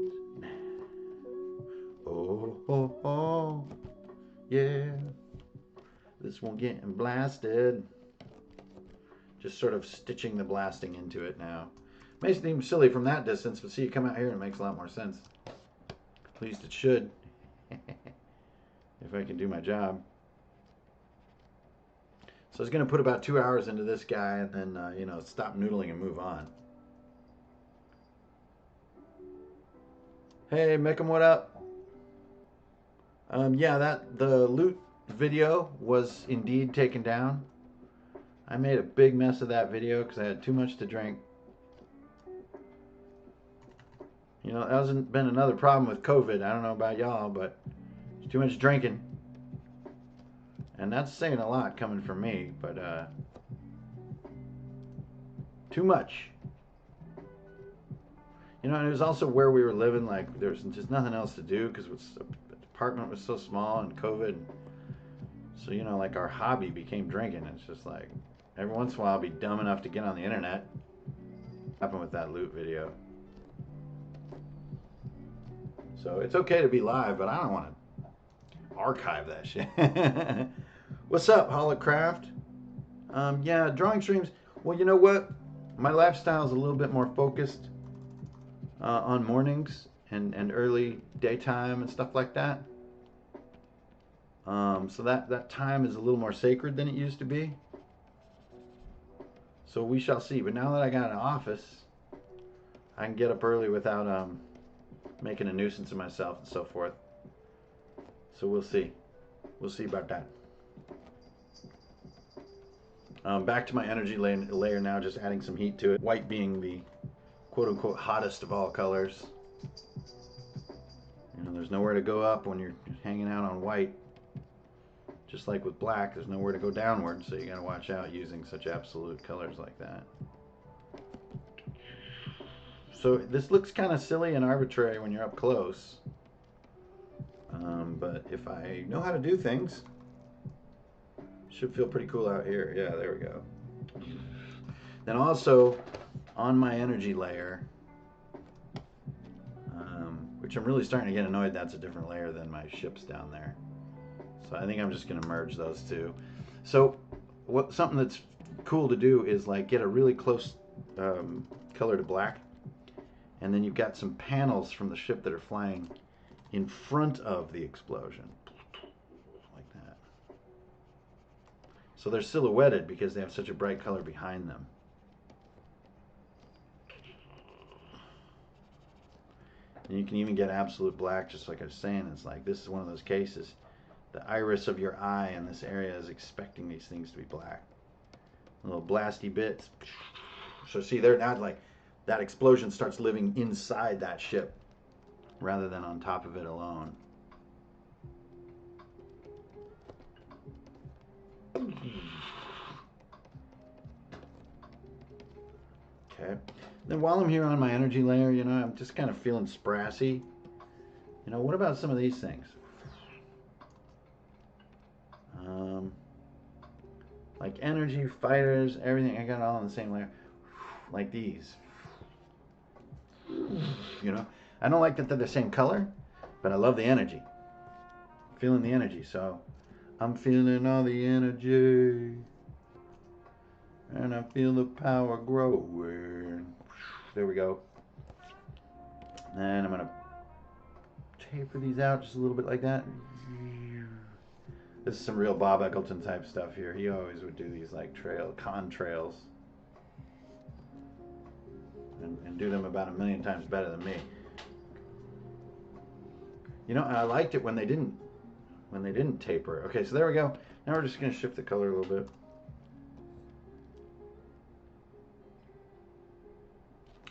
Oh, oh, oh. Yeah. This one getting blasted. Just sort of stitching the blasting into it now. May seem silly from that distance, but see, you come out here and it makes a lot more sense. At least it should. If I can do my job. So I was going to put about 2 hours into this guy and then, you know, stop noodling and move on. Hey, Mickham, what up? Yeah, the loot video was indeed taken down. I made a big mess of that video because I had too much to drink. You know, that hasn't been another problem with COVID. I don't know about y'all, but it's too much drinking. And that's saying a lot coming from me, but too much. You know, and it was also where we were living, like there was just nothing else to do because the apartment was so small and COVID. So, you know, like our hobby became drinking. It's just like every once in a while I'll be dumb enough to get on the internet. What happened with that loot video? So it's okay to be live, but I don't want to archive that shit. What's up, Holocraft? Yeah, drawing streams. Well, you know what? My lifestyle is a little bit more focused on mornings and early daytime and stuff like that. So that time is a little more sacred than it used to be. So we shall see. But now that I got an office, I can get up early without making a nuisance of myself and so forth. So we'll see. We'll see about that. Back to my energy layer now, just adding some heat to it. White being the quote-unquote hottest of all colors. You know, there's nowhere to go up when you're hanging out on white. Just like with black, there's nowhere to go downward, so you gotta watch out using such absolute colors like that. So this looks kind of silly and arbitrary when you're up close. But if I know how to do things, should feel pretty cool out here. Yeah, there we go. Then also, on my energy layer, which I'm really starting to get annoyed that's a different layer than my ships down there. So I think I'm just going to merge those two. So something that's cool to do is like get a really close color to black, and then you've got some panels from the ship that are flying in front of the explosion. Like that. So they're silhouetted because they have such a bright color behind them. And you can even get absolute black, just like I was saying. It's like, this is one of those cases. The iris of your eye in this area is expecting these things to be black. Little blasty bits. So see, they're not like, that explosion starts living inside that ship rather than on top of it alone. Okay. Then while I'm here on my energy layer, you know, I'm just kind of feeling sprassy. You know, what about some of these things? Like energy, fighters, everything. I got it all on the same layer. Like these. You know, I don't like that they're the same color, but I love the energy. I'm feeling the energy, so I'm feeling all the energy. And I feel the power growing. There we go. And I'm going to taper these out just a little bit like that. This is some real Bob Eccleston type stuff here. He always would do these like contrails. And do them about 1,000,000 times better than me. You know, and I liked it when they didn't taper. Okay, so there we go. Now we're just going to shift the color a little bit.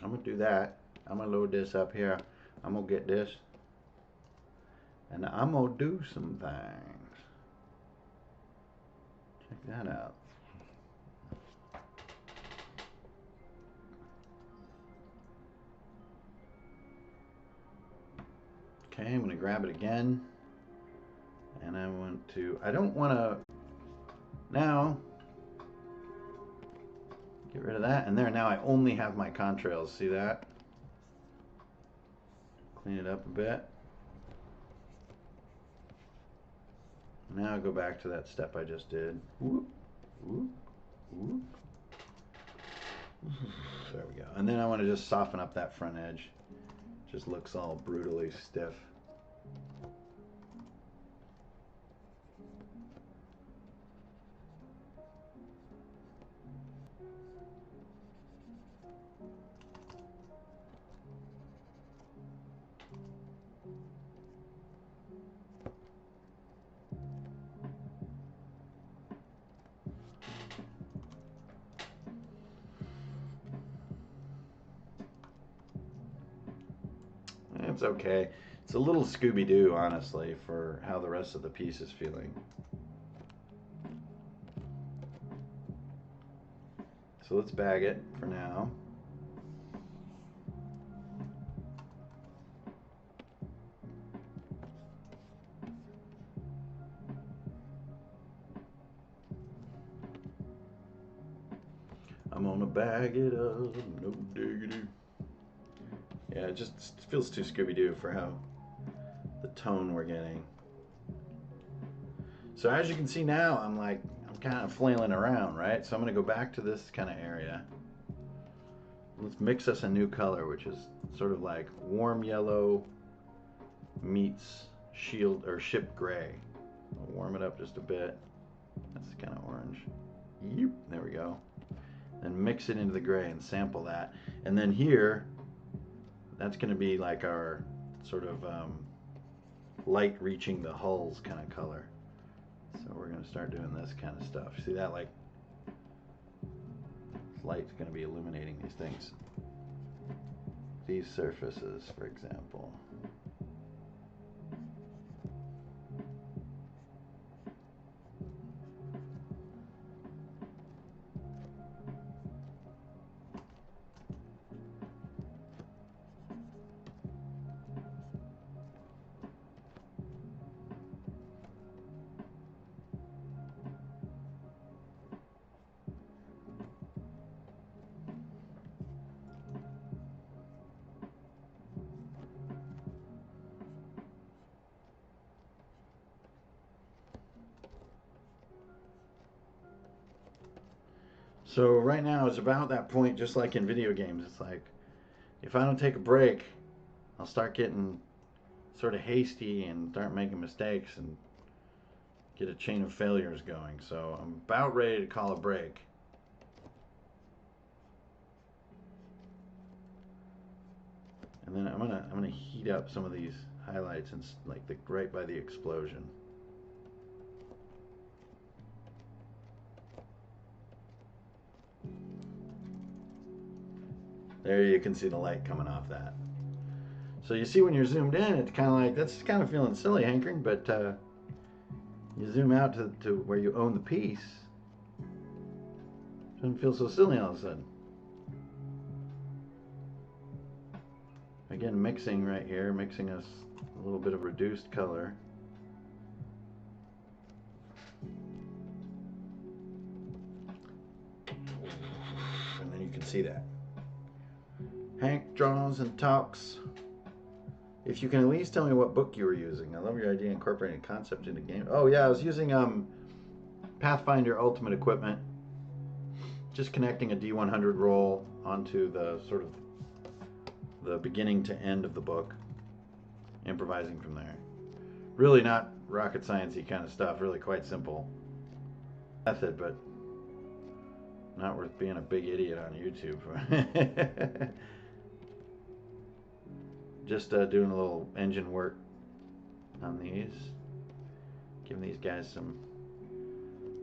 I'm going to do that. I'm going to load this up here. I'm going to get this. And I'm going to do some things. Check that out. Okay, I'm going to grab it again. And I want to, I don't want to, now, get rid of that. And there, now I only have my contrails. See that? Clean it up a bit. Now I go back to that step I just did. Whoop, whoop, whoop. There we go. And then I want to just soften up that front edge. Just looks all brutally stiff. It's okay. It's a little Scooby-Doo, honestly, for how the rest of the piece is feeling. So let's bag it for now. I'm gonna bag it up, no diggity. Yeah, it just feels too Scooby-Doo for how the tone we're getting. So as you can see now, I'm kind of flailing around, right? So I'm gonna go back to this kind of area. Let's mix us a new color, which is sort of like warm yellow meets shield or ship gray. I'll warm it up just a bit. That's kind of orange. Yep, there we go. Then mix it into the gray and sample that. And then here, that's going to be like our sort of light reaching the hulls kind of color. So we're going to start doing this kind of stuff. See that, like, this light's going to be illuminating these things. These surfaces, for example. So right now it's about that point, just like in video games. It's like, if I don't take a break, I'll start getting sort of hasty and start making mistakes and get a chain of failures going. So I'm about ready to call a break. And then I'm gonna heat up some of these highlights and like right by the explosion. There you can see the light coming off that. So you see when you're zoomed in, it's kind of like, that's kind of feeling silly, hankering, but you zoom out to where you own the piece, it doesn't feel so silly all of a sudden. Again, mixing right here, mixing us a little bit of reduced color. And then you can see that. Hank draws and talks. If you can at least tell me what book you were using. I love your idea incorporating concept into game. Oh yeah, I was using Pathfinder Ultimate Equipment. Just connecting a D100 roll onto the sort of the beginning to end of the book. Improvising from there. Really not rocket science-y kind of stuff. Really quite simple method, but not worth being a big idiot on YouTube. Just doing a little engine work on these. Giving these guys some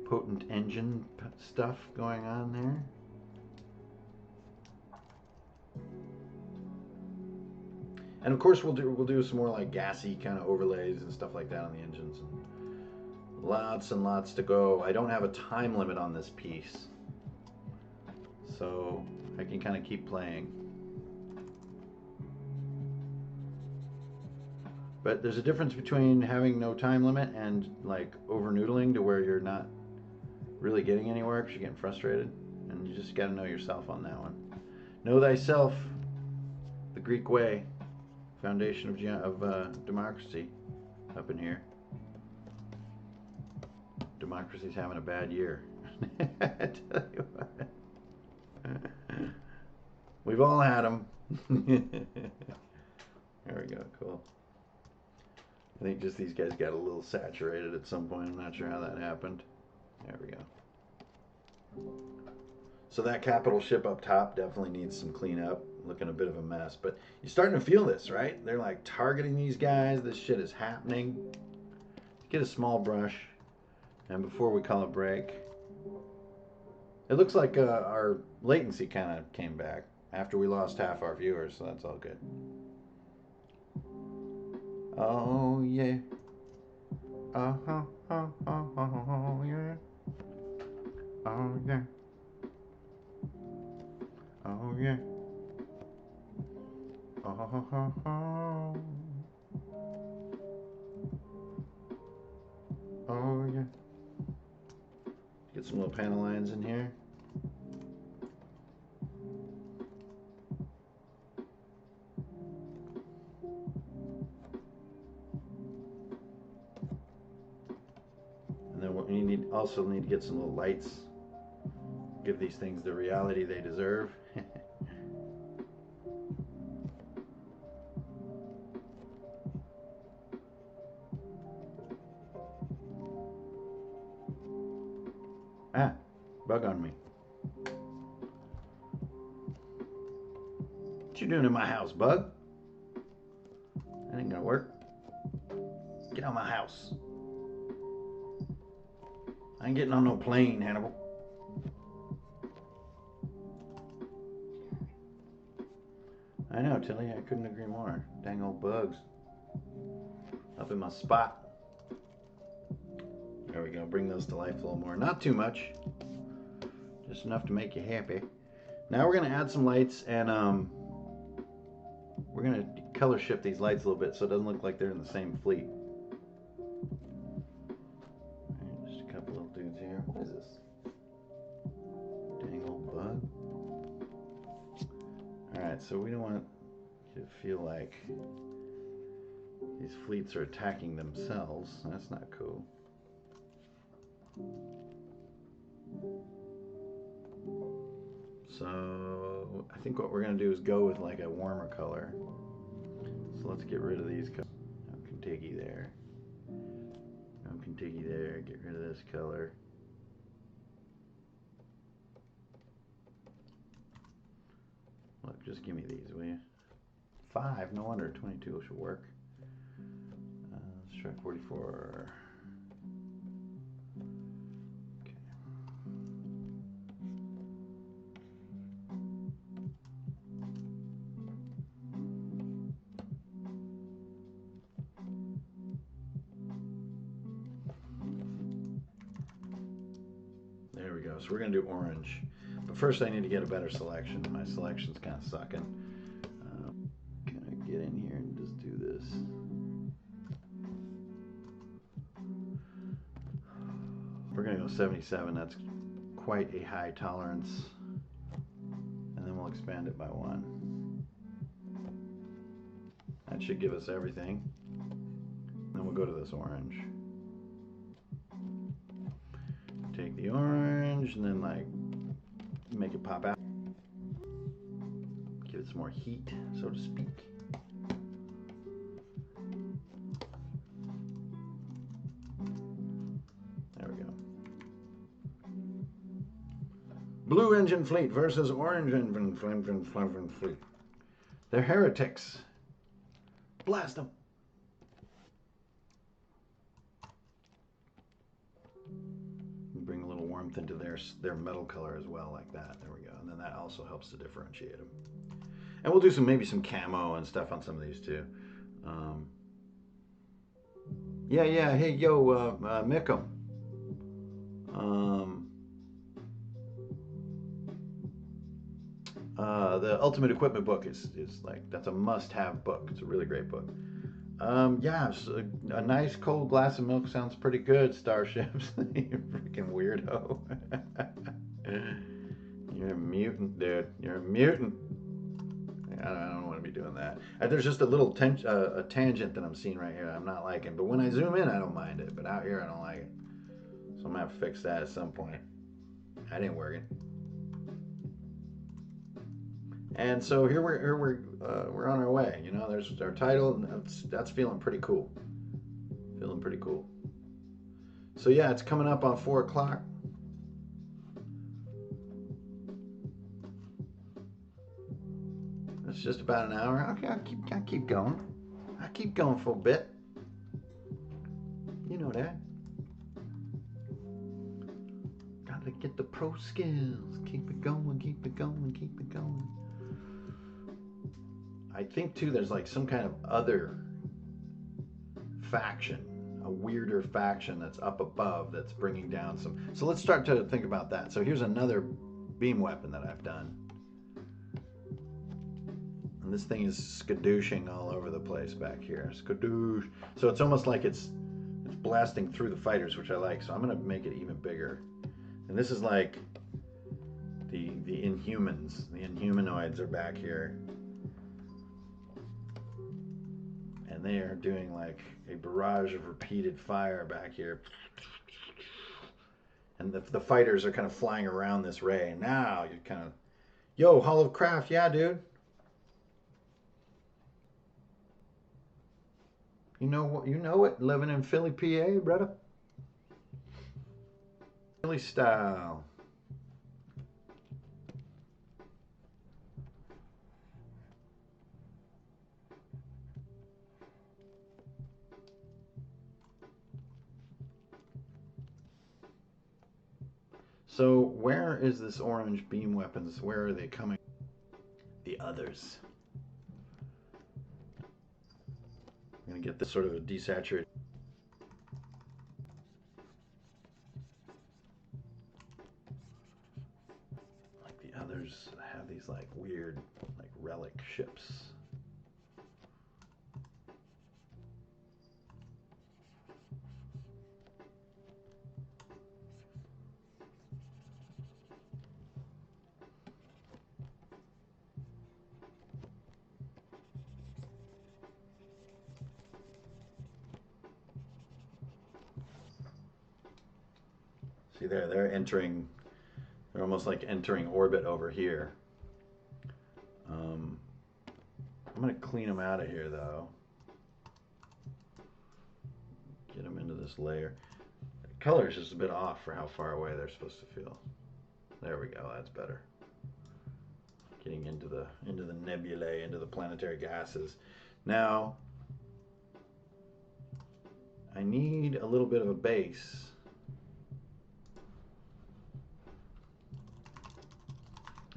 potent engine stuff going on there. And of course we'll do some more like gassy kind of overlays and stuff like that on the engines, and Lots and lots to go. I don't have a time limit on this piece, so I can kind of keep playing. But there's a difference between having no time limit and like over noodling to where you're not really getting anywhere because you're getting frustrated. And you just got to know yourself on that one. Know thyself, the Greek way, foundation of democracy up in here. Democracy's having a bad year. I tell you what. We've all had them. There we go, cool. I think just these guys got a little saturated at some point. I'm not sure how that happened. There we go. So that capital ship up top definitely needs some cleanup. Looking a bit of a mess, but you're starting to feel this, right? They're like targeting these guys. This shit is happening. Get a small brush, and before we call it break, it looks like our latency kind of came back after we lost half our viewers, so that's all good. Oh yeah. Oh yeah. Oh yeah. Oh yeah. Oh. Oh yeah. Get some little panel lines in here. And then what we also need to get some little lights. Give these things the reality they deserve. Ah, bug on me. What you doing in my house, bug? That ain't gonna work. Get on my house. I ain't getting on no plane, Hannibal. I know, Tilly, I couldn't agree more. Dang old bugs. Up in my spot. There we go, bring those to life a little more. Not too much. Just enough to make you happy. Now we're gonna add some lights and we're gonna color shift these lights a little bit so it doesn't look like they're in the same fleet. Right, just a couple little dudes here. What is this? Dang old bug. Alright, so we don't want you to feel like these fleets are attacking themselves. That's not cool. So I think what we're going to do is go with like a warmer color. So let's get rid of these colors. No Kentucky there. No Kentucky there. Get rid of this color. Look, just give me these, will you? 5, no wonder 22 should work. Let's try 44. There we go. So we're going to do orange. But first I need to get a better selection. My selection's kind of sucking. Can I get in here and just do this? We're going to go 77. That's quite a high tolerance. And then we'll expand it by 1. That should give us everything. Then we'll go to this orange. Take the orange and then like make it pop out. Give it some more heat, so to speak. There we go. Blue engine fleet versus orange engine fleet. They're heretics. Blast them. Bring a little warmth into their metal color as well, like that. There we go. And then that also helps to differentiate them. And we'll do maybe some camo and stuff on some of these too. Yeah. Hey, yo, Mickham. Um, the Ultimate Equipment book is like, that's a must-have book. It's a really great book. Yeah, a nice cold glass of milk sounds pretty good, Starships. You freaking weirdo. You're a mutant, dude. You're a mutant. I don't want to be doing that. There's just a little a tangent that I'm seeing right here I'm not liking. But when I zoom in, I don't mind it. But out here, I don't like it. So I'm going to have to fix that at some point. That ain't working. And so here we're on our way. You know, there's our title. And that's feeling pretty cool. Feeling pretty cool. So yeah, it's coming up on 4 o'clock. It's just about an hour. Okay, I'll keep going. I'll keep going for a bit. You know that. Gotta get the pro skills. Keep it going, keep it going, keep it going. I think too there's like some kind of other faction, a weirder faction that's up above that's bringing down some. So let's start to think about that. So here's another beam weapon that I've done. And this thing is skadooshing all over the place back here. Skadoosh. So it's almost like it's blasting through the fighters, which I like. So I'm going to make it even bigger. And this is like the Inhumans. The Inhumanoids are back here. And they are doing like a barrage of repeated fire back here. And the fighters are kind of flying around this ray. And now you're kind of, yo, Hall of Craft, yeah, dude. You know it, living in Philly, PA, brother. Philly style. So where is this orange beam weapons? Where are they coming? The others. I'm going to get this sort of a desaturated. Like the others have these like weird like relic ships. See there, they're almost like entering orbit over here. I'm going to clean them out of here though. Get them into this layer. The color is just a bit off for how far away they're supposed to feel. There we go, that's better. Getting into the nebulae, into the planetary gases. Now, I need a little bit of a base.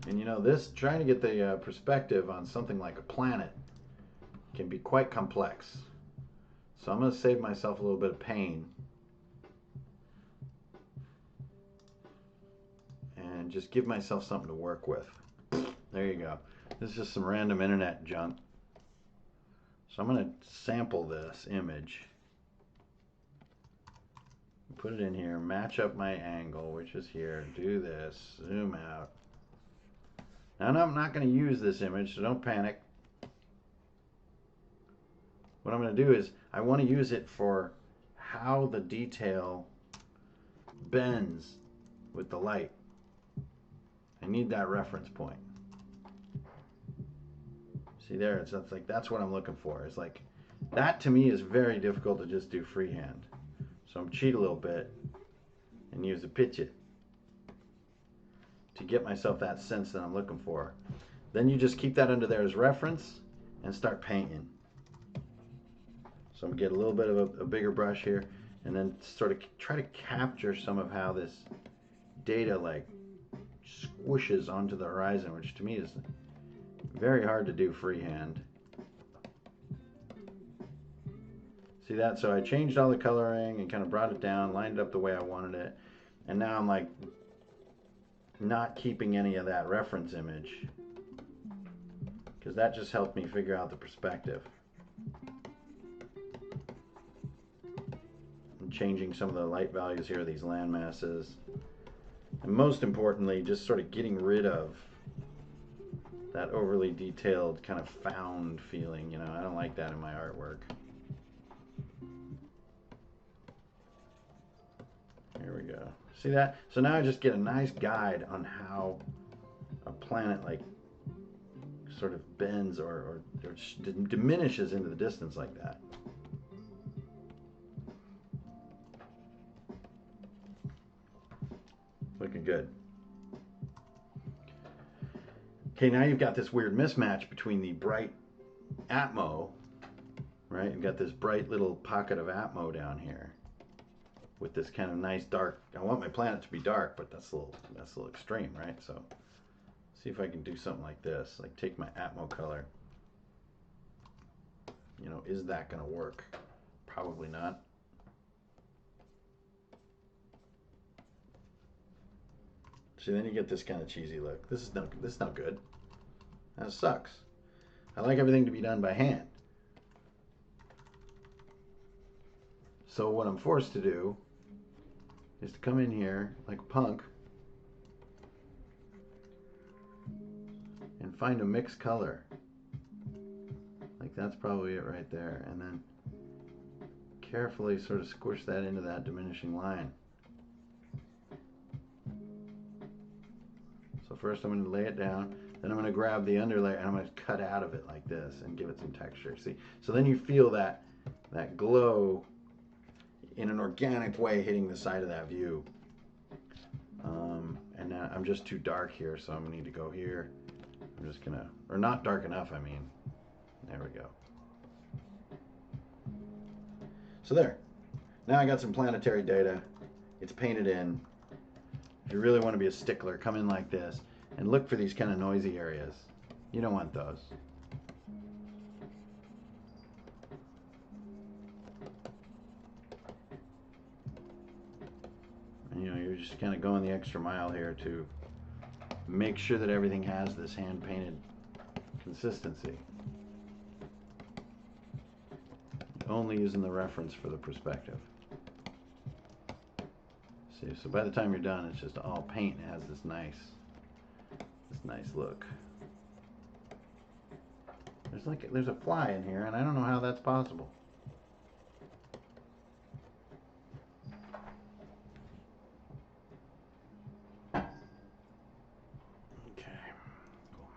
And you know, this, trying to get the perspective on something like a planet can be quite complex. So I'm going to save myself a little bit of pain. And just give myself something to work with. There you go. This is just some random internet junk. So I'm going to sample this image. Put it in here, match up my angle, which is here, do this, zoom out. Now I'm not going to use this image, so don't panic. What I'm going to do is, I want to use it for how the detail bends with the light. I need that reference point. See there, it's like, that's what I'm looking for. It's like, that to me is very difficult to just do freehand. So I'm cheat a little bit and use the picture to get myself that sense that I'm looking for. Then you just keep that under there as reference and start painting. So I'm going to get a little bit of a bigger brush here and then sort of try to capture some of how this data like squishes onto the horizon, which to me is very hard to do freehand. See that? So I changed all the coloring and kind of brought it down, lined it up the way I wanted it. And now I'm like not keeping any of that reference image, because that just helped me figure out the perspective. I'm changing some of the light values here, these land masses. And most importantly, just sort of getting rid of that overly detailed kind of found feeling. You know, I don't like that in my artwork. Here we go. See that? So now I just get a nice guide on how a planet like sort of bends or diminishes into the distance like that. Looking good. Okay, now you've got this weird mismatch between the bright atmo, right? You've got this bright little pocket of atmo down here with this kind of nice dark. I want my planet to be dark, but that's a little extreme, right? So see if I can do something like this, like take my atmo color. You know, is that going to work? Probably not. See, then you get this kind of cheesy look. This is not good. That sucks. I like everything to be done by hand. So what I'm forced to do is to come in here like a punk and find a mixed color. Like that's probably it right there. And then carefully sort of squish that into that diminishing line. So first I'm going to lay it down, then I'm going to grab the underlayer and I'm going to cut out of it like this and give it some texture. See? So then you feel that glow in an organic way hitting the side of that view. And now I'm just too dark here, so I'm going to need to go here. I'm just going to, or not dark enough, I mean. There we go. So there. Now I got some planetary data. It's painted in. If you really want to be a stickler, come in like this and look for these kind of noisy areas. You don't want those. And, you know, you're just kind of going the extra mile here to make sure that everything has this hand-painted consistency. Only using the reference for the perspective. See, so by the time you're done, it's just all paint and it has this nice look. There's a fly in here, and I don't know how that's possible. Okay, cool.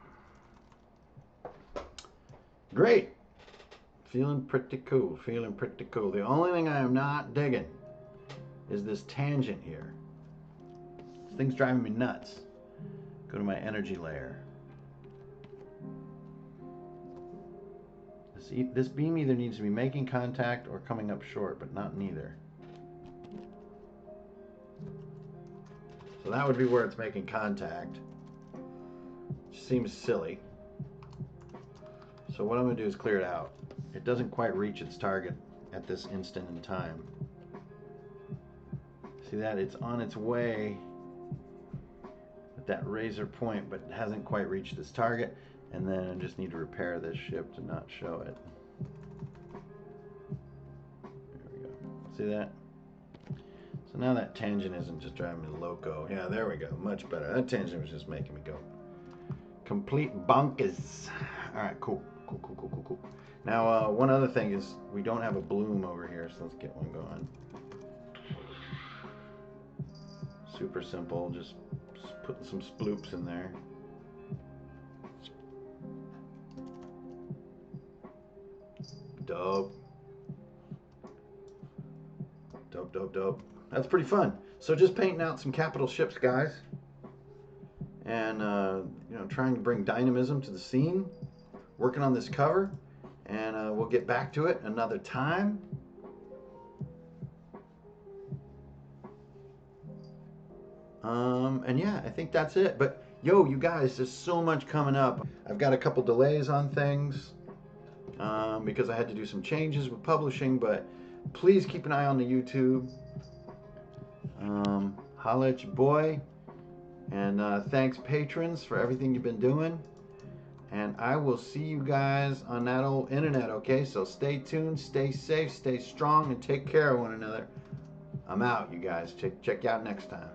Great. Feeling pretty cool. Feeling pretty cool. The only thing I am not digging is this tangent here. This thing's driving me nuts. Go to my energy layer. This beam either needs to be making contact or coming up short, but not neither. So that would be where it's making contact. Which seems silly. So what I'm going to do is clear it out. It doesn't quite reach its target at this instant in time. See that? It's on its way at that razor point, but hasn't quite reached its target. And then I just need to repair this ship to not show it. There we go. See that? So now that tangent isn't just driving me loco. Yeah, there we go. Much better. That tangent was just making me go complete bonkers. All right, cool. Cool. Now, one other thing is we don't have a bloom over here, so let's get one going. Super simple. Just putting some sploops in there. Dope. That's pretty fun. So just painting out some capital ships, guys, and you know, trying to bring dynamism to the scene. Working on this cover, and we'll get back to it another time. And yeah, I think that's it. But yo, you guys, there's so much coming up. I've got a couple delays on things because I had to do some changes with publishing, but please keep an eye on the YouTube. Holla at your boy. And thanks, patrons, for everything you've been doing. And I will see you guys on that old internet, okay? So stay tuned, stay safe, stay strong, and take care of one another. I'm out, you guys. Check you out next time.